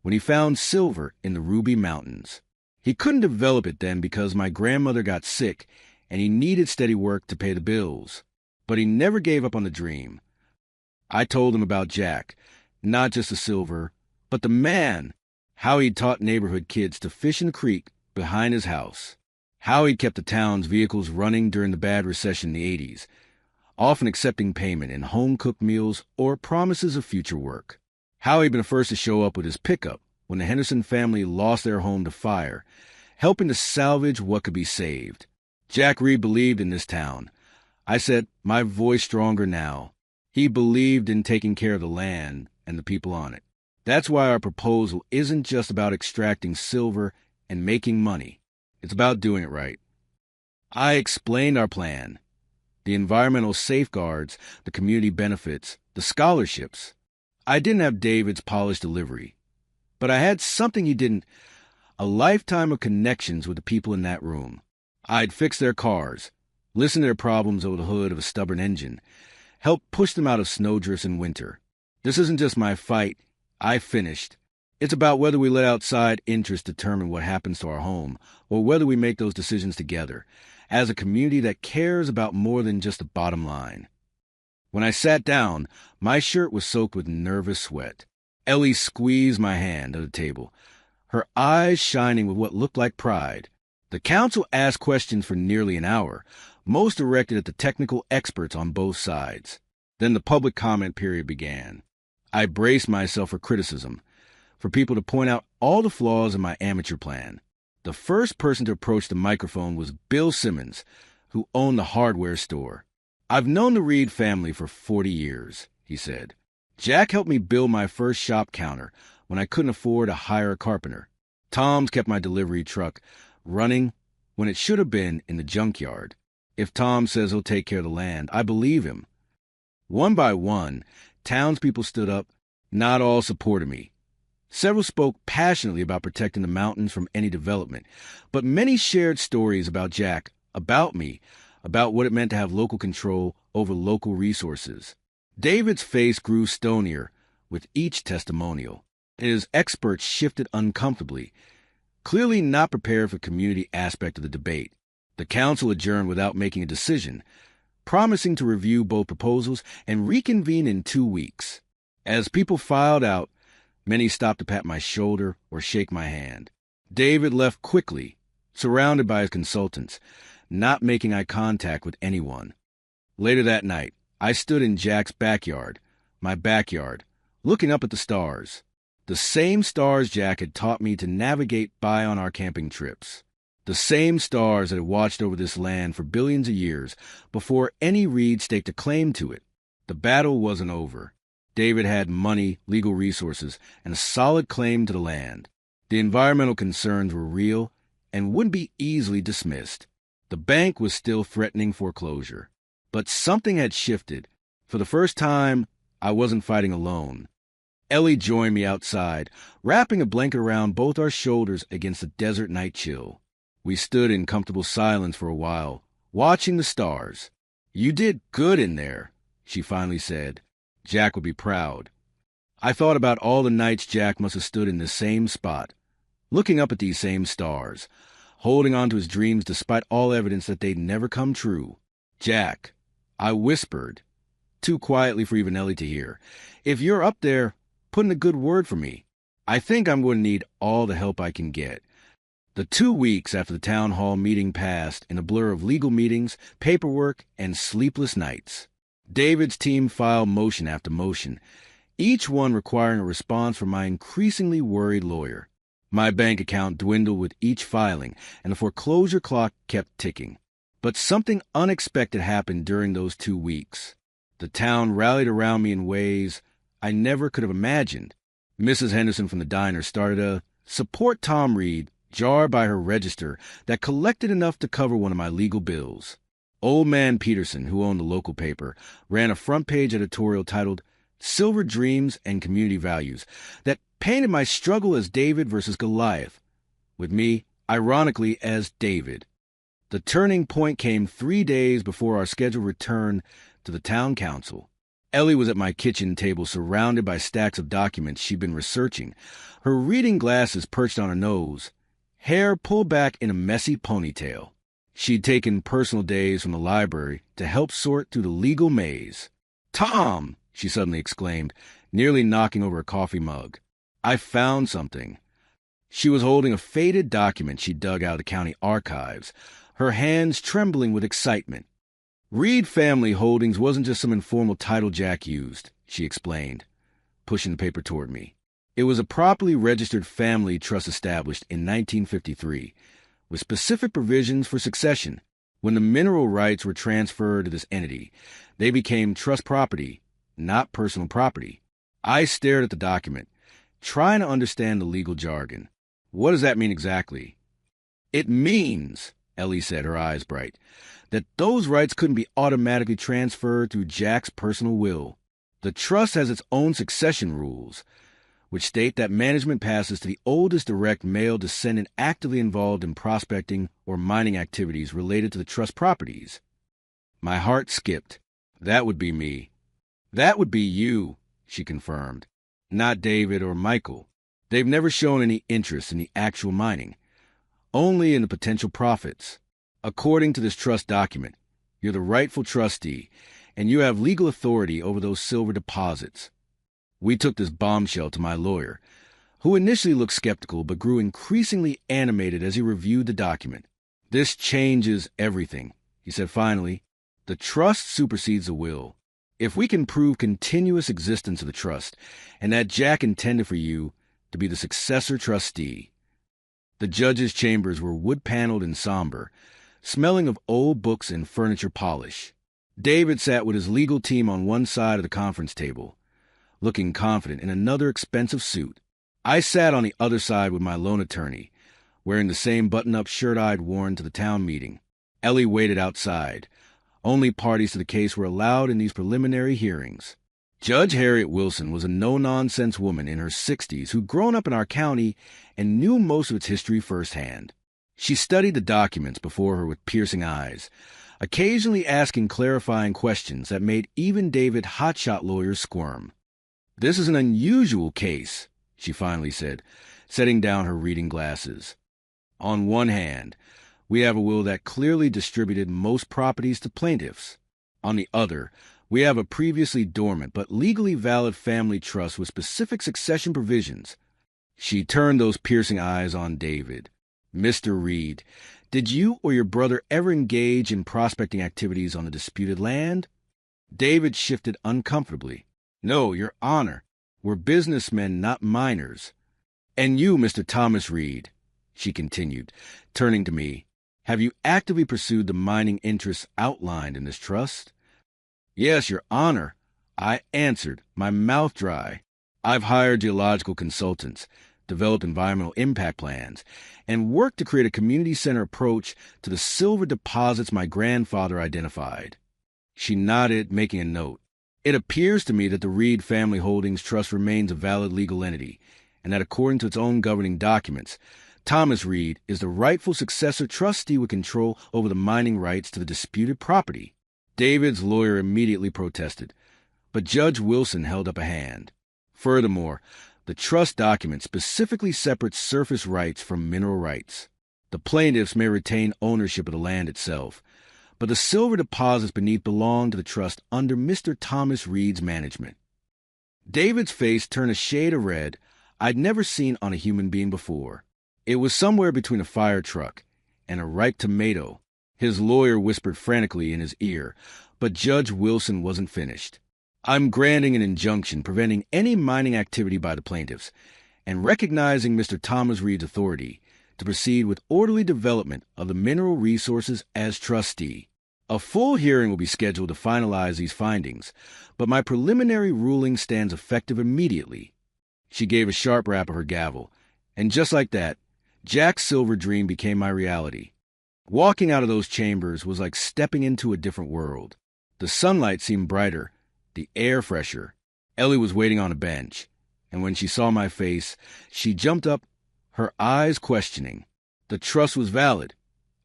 when he found silver in the Ruby Mountains. He couldn't develop it then because my grandmother got sick and he needed steady work to pay the bills. But he never gave up on the dream. I told him about Jack, not just the silver, but the man, how he'd taught neighborhood kids to fish in the creek behind his house, how he'd kept the town's vehicles running during the bad recession in the 80s, often accepting payment in home-cooked meals or promises of future work, how he'd been the first to show up with his pickup when the Henderson family lost their home to fire, helping to salvage what could be saved. Jack Reed believed in this town. I said, my voice stronger now. He believed in taking care of the land and the people on it. That's why our proposal isn't just about extracting silver and making money. It's about doing it right. I explained our plan. The environmental safeguards, the community benefits, the scholarships. I didn't have David's polished delivery, but I had something he didn't, a lifetime of connections with the people in that room. I'd fix their cars, listen to their problems over the hood of a stubborn engine, help push them out of snowdrifts in winter. This isn't just my fight. I finished. It's about whether we let outside interests determine what happens to our home, or whether we make those decisions together, as a community that cares about more than just the bottom line. When I sat down, my shirt was soaked with nervous sweat. Ellie squeezed my hand at the table, her eyes shining with what looked like pride. The council asked questions for nearly an hour, most directed at the technical experts on both sides. Then the public comment period began. I braced myself for criticism, for people to point out all the flaws in my amateur plan. The first person to approach the microphone was Bill Simmons, who owned the hardware store. I've known the Reed family for 40 years, he said. Jack helped me build my first shop counter when I couldn't afford to hire a carpenter. Tom's kept my delivery truck running when it should have been in the junkyard. If Tom says he'll take care of the land, I believe him. One by one, townspeople stood up. Not all supported me. Several spoke passionately about protecting the mountains from any development, but many shared stories about Jack, about me, about what it meant to have local control over local resources. David's face grew stonier with each testimonial, and his experts shifted uncomfortably, clearly not prepared for the community aspect of the debate. The council adjourned without making a decision, promising to review both proposals and reconvene in 2 weeks. As people filed out, many stopped to pat my shoulder or shake my hand. David left quickly, surrounded by his consultants, not making eye contact with anyone. Later that night, I stood in Jack's backyard, my backyard, looking up at the stars. The same stars Jack had taught me to navigate by on our camping trips. The same stars that had watched over this land for billions of years before any Reed staked a claim to it. The battle wasn't over. David had money, legal resources, and a solid claim to the land. The environmental concerns were real and wouldn't be easily dismissed. The bank was still threatening foreclosure. But something had shifted. For the first time, I wasn't fighting alone. Ellie joined me outside, wrapping a blanket around both our shoulders against the desert night chill. We stood in comfortable silence for a while, watching the stars. "You did good in there," she finally said. Jack would be proud. I thought about all the nights Jack must have stood in the same spot, looking up at these same stars, holding on to his dreams despite all evidence that they'd never come true. "Jack," I whispered, too quietly for even Ellie to hear, "if you're up there, put in a good word for me. I think I'm going to need all the help I can get." The 2 weeks after the town hall meeting passed in a blur of legal meetings, paperwork, and sleepless nights. David's team filed motion after motion, each one requiring a response from my increasingly worried lawyer. My bank account dwindled with each filing, and the foreclosure clock kept ticking. But something unexpected happened during those 2 weeks. The town rallied around me in ways I never could have imagined. Mrs. Henderson from the diner started a Support Tom Reed jar by her register that collected enough to cover one of my legal bills. Old Man Peterson, who owned the local paper, ran a front-page editorial titled, Silver Dreams and Community Values, that painted my struggle as David versus Goliath, with me, ironically, as David. The turning point came 3 days before our scheduled return to the town council. Ellie was at my kitchen table surrounded by stacks of documents she'd been researching, her reading glasses perched on her nose, hair pulled back in a messy ponytail. She'd taken personal days from the library to help sort through the legal maze. "Tom!" she suddenly exclaimed, nearly knocking over a coffee mug. "I found something." She was holding a faded document she dug out of the county archives, her hands trembling with excitement. "Reed Family Holdings wasn't just some informal title Jack used," she explained, pushing the paper toward me. "It was a properly registered family trust established in 1953, with specific provisions for succession. When the mineral rights were transferred to this entity, they became trust property, not personal property." I stared at the document, trying to understand the legal jargon. "What does that mean exactly?" "It means," Ellie said, her eyes bright, "that those rights couldn't be automatically transferred through Jack's personal will. The trust has its own succession rules, which state that management passes to the oldest direct male descendant actively involved in prospecting or mining activities related to the trust properties." My heart skipped. "That would be me." "That would be you," she confirmed. "Not David or Michael. They've never shown any interest in the actual mining, only in the potential profits. According to this trust document, you're the rightful trustee, and you have legal authority over those silver deposits." We took this bombshell to my lawyer, who initially looked skeptical but grew increasingly animated as he reviewed the document. "This changes everything," he said finally. "The trust supersedes the will. If we can prove continuous existence of the trust, and that Jack intended for you to be the successor trustee." The judge's chambers were wood-paneled and somber, smelling of old books and furniture polish. David sat with his legal team on one side of the conference table, looking confident in another expensive suit. I sat on the other side with my loan attorney, wearing the same button-up shirt I'd worn to the town meeting. Ellie waited outside. Only parties to the case were allowed in these preliminary hearings. Judge Harriet Wilson was a no-nonsense woman in her 60s who'd grown up in our county and knew most of its history firsthand. She studied the documents before her with piercing eyes, occasionally asking clarifying questions that made even David hotshot lawyers squirm. "This is an unusual case," she finally said, setting down her reading glasses. "On one hand, we have a will that clearly distributed most properties to plaintiffs. On the other, we have a previously dormant but legally valid family trust with specific succession provisions." She turned those piercing eyes on David. "Mr. Reed, did you or your brother ever engage in prospecting activities on the disputed land?" David shifted uncomfortably. "No, Your Honor. We're businessmen, not miners." "And you, Mr. Thomas Reed," she continued, turning to me, "have you actively pursued the mining interests outlined in this trust?" "Yes, Your Honor," I answered, my mouth dry. "I've hired geological consultants, developed environmental impact plans, and worked to create a community center approach to the silver deposits my grandfather identified." She nodded, making a note. "It appears to me that the Reed Family Holdings Trust remains a valid legal entity, and that according to its own governing documents, Thomas Reed is the rightful successor trustee with control over the mining rights to the disputed property." David's lawyer immediately protested, but Judge Wilson held up a hand. "Furthermore, the trust document specifically separates surface rights from mineral rights. The plaintiffs may retain ownership of the land itself, but the silver deposits beneath belong to the trust under Mr. Thomas Reed's management." David's face turned a shade of red I'd never seen on a human being before. It was somewhere between a fire truck and a ripe tomato. His lawyer whispered frantically in his ear, but Judge Wilson wasn't finished. "I'm granting an injunction preventing any mining activity by the plaintiffs, and recognizing Mr. Thomas Reed's authority to proceed with orderly development of the mineral resources as trustee. A full hearing will be scheduled to finalize these findings, but my preliminary ruling stands effective immediately." She gave a sharp rap of her gavel, and just like that, Jack's silver dream became my reality. Walking out of those chambers was like stepping into a different world. The sunlight seemed brighter, the air fresher, Ellie was waiting on a bench, and when she saw my face, she jumped up, her eyes questioning. The trust was valid.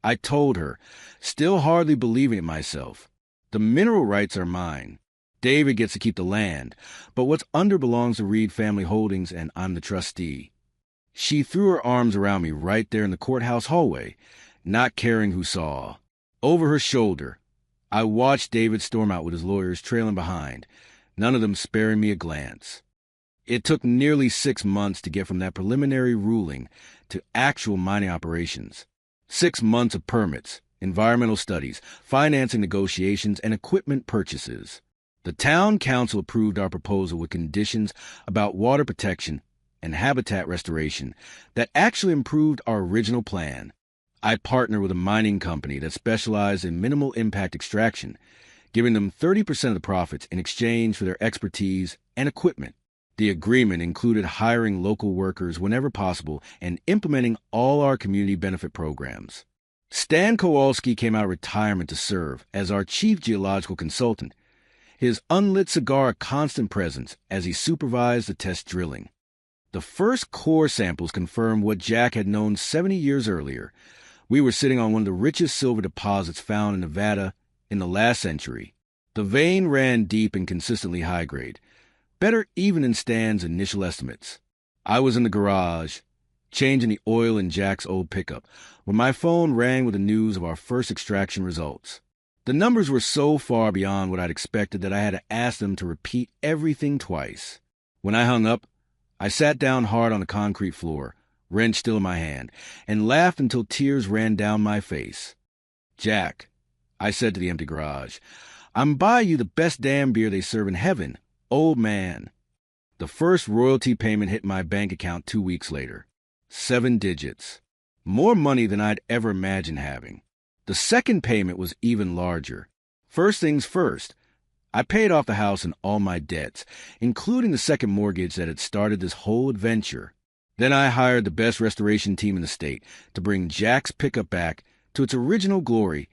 I told her, still hardly believing it myself. The mineral rights are mine. David gets to keep the land, but what's under belongs to Reed Family Holdings, and I'm the trustee. She threw her arms around me right there in the courthouse hallway, not caring who saw. Over her shoulder, I watched David storm out with his lawyers trailing behind, none of them sparing me a glance. It took nearly 6 months to get from that preliminary ruling to actual mining operations. 6 months of permits, environmental studies, financing negotiations, and equipment purchases. The town council approved our proposal with conditions about water protection and habitat restoration that actually improved our original plan. I partnered with a mining company that specialized in minimal impact extraction, giving them 30% of the profits in exchange for their expertise and equipment. The agreement included hiring local workers whenever possible and implementing all our community benefit programs. Stan Kowalski came out of retirement to serve as our chief geological consultant, his unlit cigar a constant presence as he supervised the test drilling. The first core samples confirmed what Jack had known 70 years earlier. We were sitting on one of the richest silver deposits found in Nevada in the last century. The vein ran deep and consistently high grade, better even than Stan's initial estimates. I was in the garage, changing the oil in Jack's old pickup, when my phone rang with the news of our first extraction results. The numbers were so far beyond what I'd expected that I had to ask them to repeat everything twice. When I hung up, I sat down hard on the concrete floor, wrench still in my hand, and laughed until tears ran down my face. "Jack," I said to the empty garage, "I'm buy you the best damn beer they serve in heaven, old man." The first royalty payment hit my bank account 2 weeks later. 7 digits. More money than I'd ever imagined having. The second payment was even larger. First things first, I paid off the house and all my debts, including the second mortgage that had started this whole adventure. Then I hired the best restoration team in the state to bring Jack's pickup back to its original glory,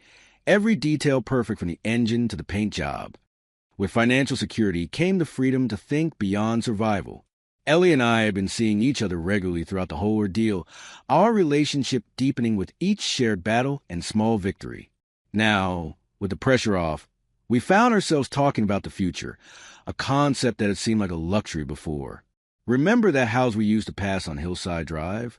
every detail perfect from the engine to the paint job. With financial security came the freedom to think beyond survival. Ellie and I had been seeing each other regularly throughout the whole ordeal, our relationship deepening with each shared battle and small victory. Now, with the pressure off, we found ourselves talking about the future, a concept that had seemed like a luxury before. Remember that house we used to pass on Hillside Drive?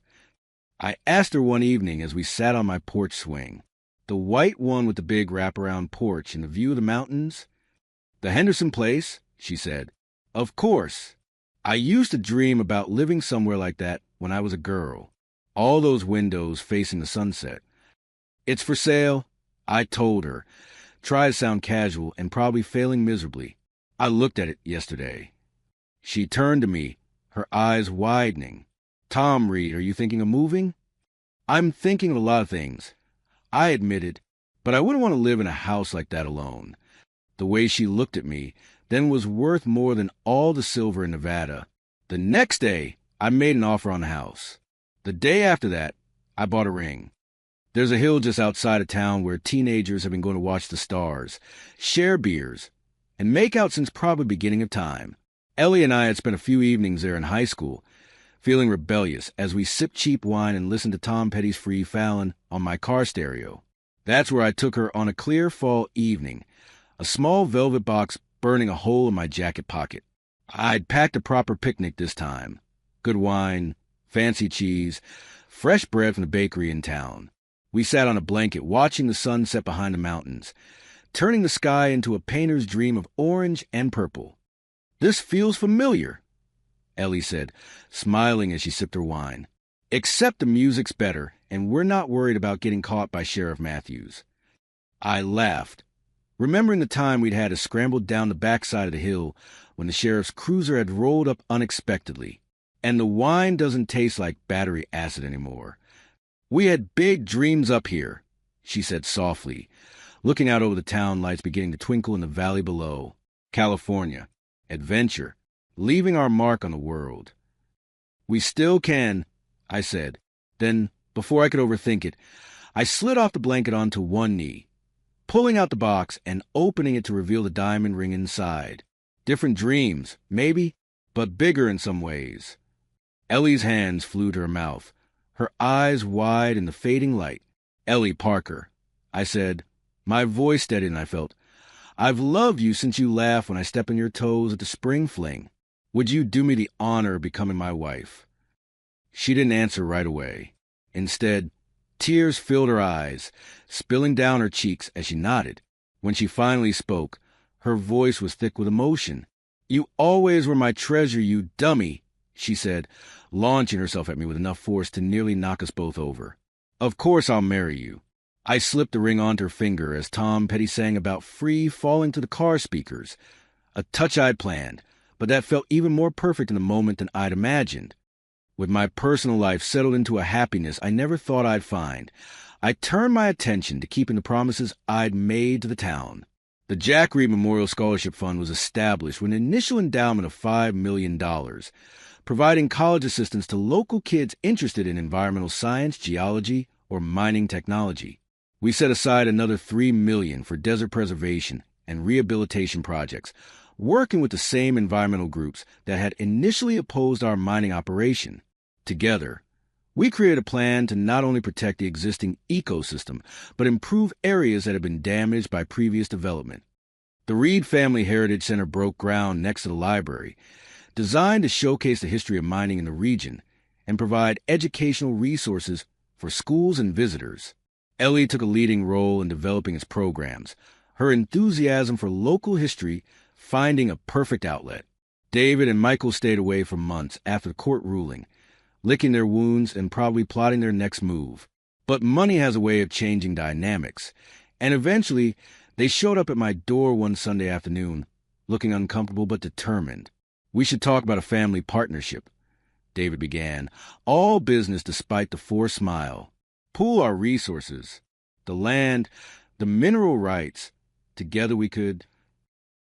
I asked her one evening as we sat on my porch swing. The white one with the big wraparound porch and the view of the mountains? "The Henderson place," she said. "Of course. I used to dream about living somewhere like that when I was a girl. All those windows facing the sunset. It's for sale," I told her, try to sound casual and probably failing miserably. "I looked at it yesterday." She turned to me, her eyes widening. "Tom Reed, are you thinking of moving?" "I'm thinking of a lot of things," I admitted, "but I wouldn't want to live in a house like that alone." The way she looked at me then was worth more than all the silver in Nevada. The next day, I made an offer on the house. The day after that, I bought a ring. There's a hill just outside of town where teenagers have been going to watch the stars, share beers, and make out since probably the beginning of time. Ellie and I had spent a few evenings there in high school, feeling rebellious as we sipped cheap wine and listened to Tom Petty's Free Fallon on my car stereo. That's where I took her on a clear fall evening, a small velvet box burning a hole in my jacket pocket. I'd packed a proper picnic this time. Good wine, fancy cheese, fresh bread from the bakery in town. We sat on a blanket watching the sun set behind the mountains, turning the sky into a painter's dream of orange and purple. "This feels familiar," Ellie said, smiling as she sipped her wine. "Except the music's better, and we're not worried about getting caught by Sheriff Matthews." I laughed, remembering the time we'd had to scramble down the backside of the hill when the sheriff's cruiser had rolled up unexpectedly. And the wine doesn't taste like battery acid anymore. "We had big dreams up here," she said softly, looking out over the town lights beginning to twinkle in the valley below. "California. Adventure. Leaving our mark on the world." "We still can," I said. Then, before I could overthink it, I slid off the blanket onto one knee, pulling out the box and opening it to reveal the diamond ring inside. Different dreams, maybe, but bigger in some ways. Ellie's hands flew to her mouth, her eyes wide in the fading light. Ellie Parker, I said, my voice steadied and I felt, I've loved you since you laughed when I stepped on your toes at the spring fling. Would you do me the honor of becoming my wife? She didn't answer right away. Instead, tears filled her eyes, spilling down her cheeks as she nodded. When she finally spoke, her voice was thick with emotion. You always were my treasure, you dummy, she said, launching herself at me with enough force to nearly knock us both over. Of course I'll marry you. I slipped the ring onto her finger as Tom Petty sang about free falling to the car speakers, a touch I'd planned, but that felt even more perfect in the moment than I'd imagined. With my personal life settled into a happiness I never thought I'd find, I turned my attention to keeping the promises I'd made to the town. The Jack Reed Memorial Scholarship Fund was established with an initial endowment of $5 million, providing college assistance to local kids interested in environmental science, geology, or mining technology. We set aside another $3 million for desert preservation and rehabilitation projects, working with the same environmental groups that had initially opposed our mining operation. Together, we created a plan to not only protect the existing ecosystem, but improve areas that had been damaged by previous development. The Reed Family Heritage Center broke ground next to the library, designed to showcase the history of mining in the region and provide educational resources for schools and visitors. Ellie took a leading role in developing its programs, her enthusiasm for local history finding a perfect outlet. David and Michael stayed away for months after the court ruling, licking their wounds and probably plotting their next move. But money has a way of changing dynamics, and eventually they showed up at my door one Sunday afternoon, looking uncomfortable but determined. We should talk about a family partnership, David began, all business despite the forced smile. Pool our resources, the land, the mineral rights. Together we could...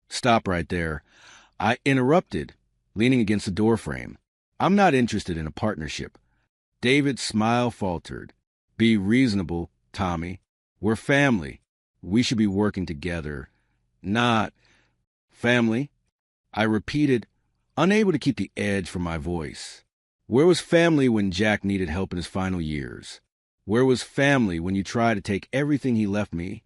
Stop right there. I interrupted, leaning against the doorframe. I'm not interested in a partnership. David's smile faltered. Be reasonable, Tommy. We're family. We should be working together. Not... Family? I repeated, unable to keep the edge from my voice. Where was family when Jack needed help in his final years? Where was family when you tried to take everything he left me?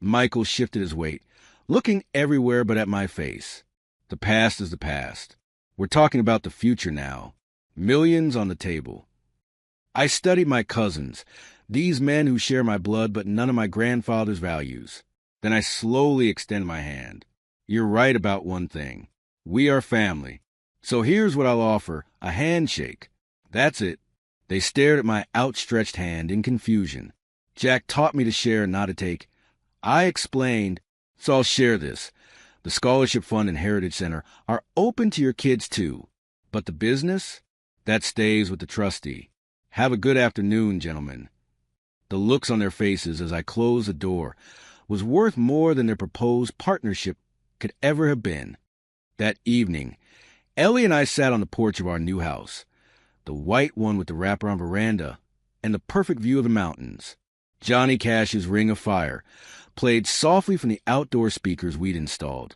Michael shifted his weight, looking everywhere but at my face. The past is the past. We're talking about the future now. Millions on the table. I studied my cousins, these men who share my blood but none of my grandfather's values. Then I slowly extend my hand. You're right about one thing. We are family. So here's what I'll offer, a handshake. That's it. They stared at my outstretched hand in confusion. Jack taught me to share, not to take. I explained, so I'll share this. The Scholarship Fund and Heritage Center are open to your kids too. But the business? That stays with the trustee. Have a good afternoon, gentlemen. The looks on their faces as I closed the door was worth more than their proposed partnership could ever have been. That evening, Ellie and I sat on the porch of our new house, the white one with the wraparound veranda and the perfect view of the mountains. Johnny Cash's Ring of Fire played softly from the outdoor speakers we'd installed,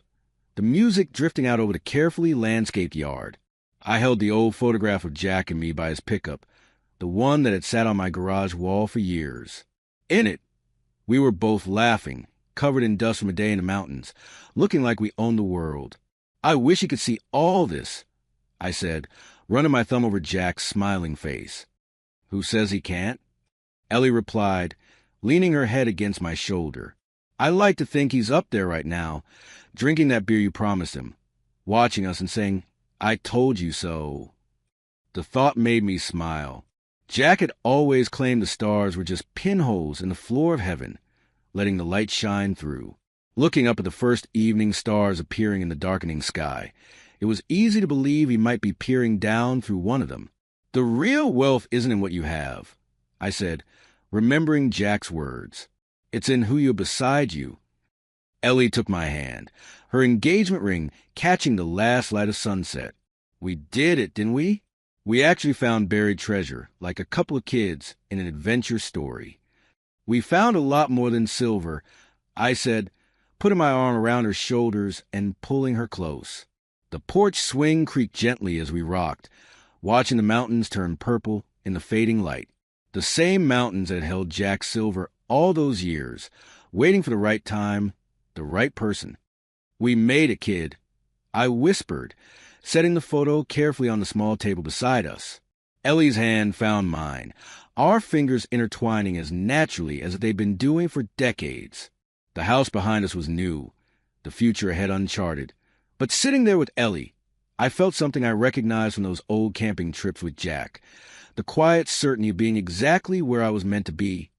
the music drifting out over the carefully landscaped yard. I held the old photograph of Jack and me by his pickup, the one that had sat on my garage wall for years. In it, we were both laughing, covered in dust from a day in the mountains, looking like we owned the world. I wish he could see all this, I said, running my thumb over Jack's smiling face. Who says he can't? Ellie replied, leaning her head against my shoulder. I like to think he's up there right now, drinking that beer you promised him, watching us and saying, I told you so. The thought made me smile. Jack had always claimed the stars were just pinholes in the floor of heaven, letting the light shine through. Looking up at the first evening stars appearing in the darkening sky, it was easy to believe he might be peering down through one of them. The real wealth isn't in what you have, I said, remembering Jack's words. It's in who you have beside you. Ellie took my hand, her engagement ring catching the last light of sunset. We did it, didn't we? We actually found buried treasure, like a couple of kids in an adventure story. We found a lot more than silver, I said, putting my arm around her shoulders and pulling her close. The porch swing creaked gently as we rocked, watching the mountains turn purple in the fading light. The same mountains that had held Jack Silver all those years, waiting for the right time, the right person. "We made it, kid," I whispered, setting the photo carefully on the small table beside us. Ellie's hand found mine, our fingers intertwining as naturally as they'd been doing for decades. The house behind us was new, the future ahead uncharted. But sitting there with Ellie, I felt something I recognized from those old camping trips with Jack. The quiet certainty of being exactly where I was meant to be,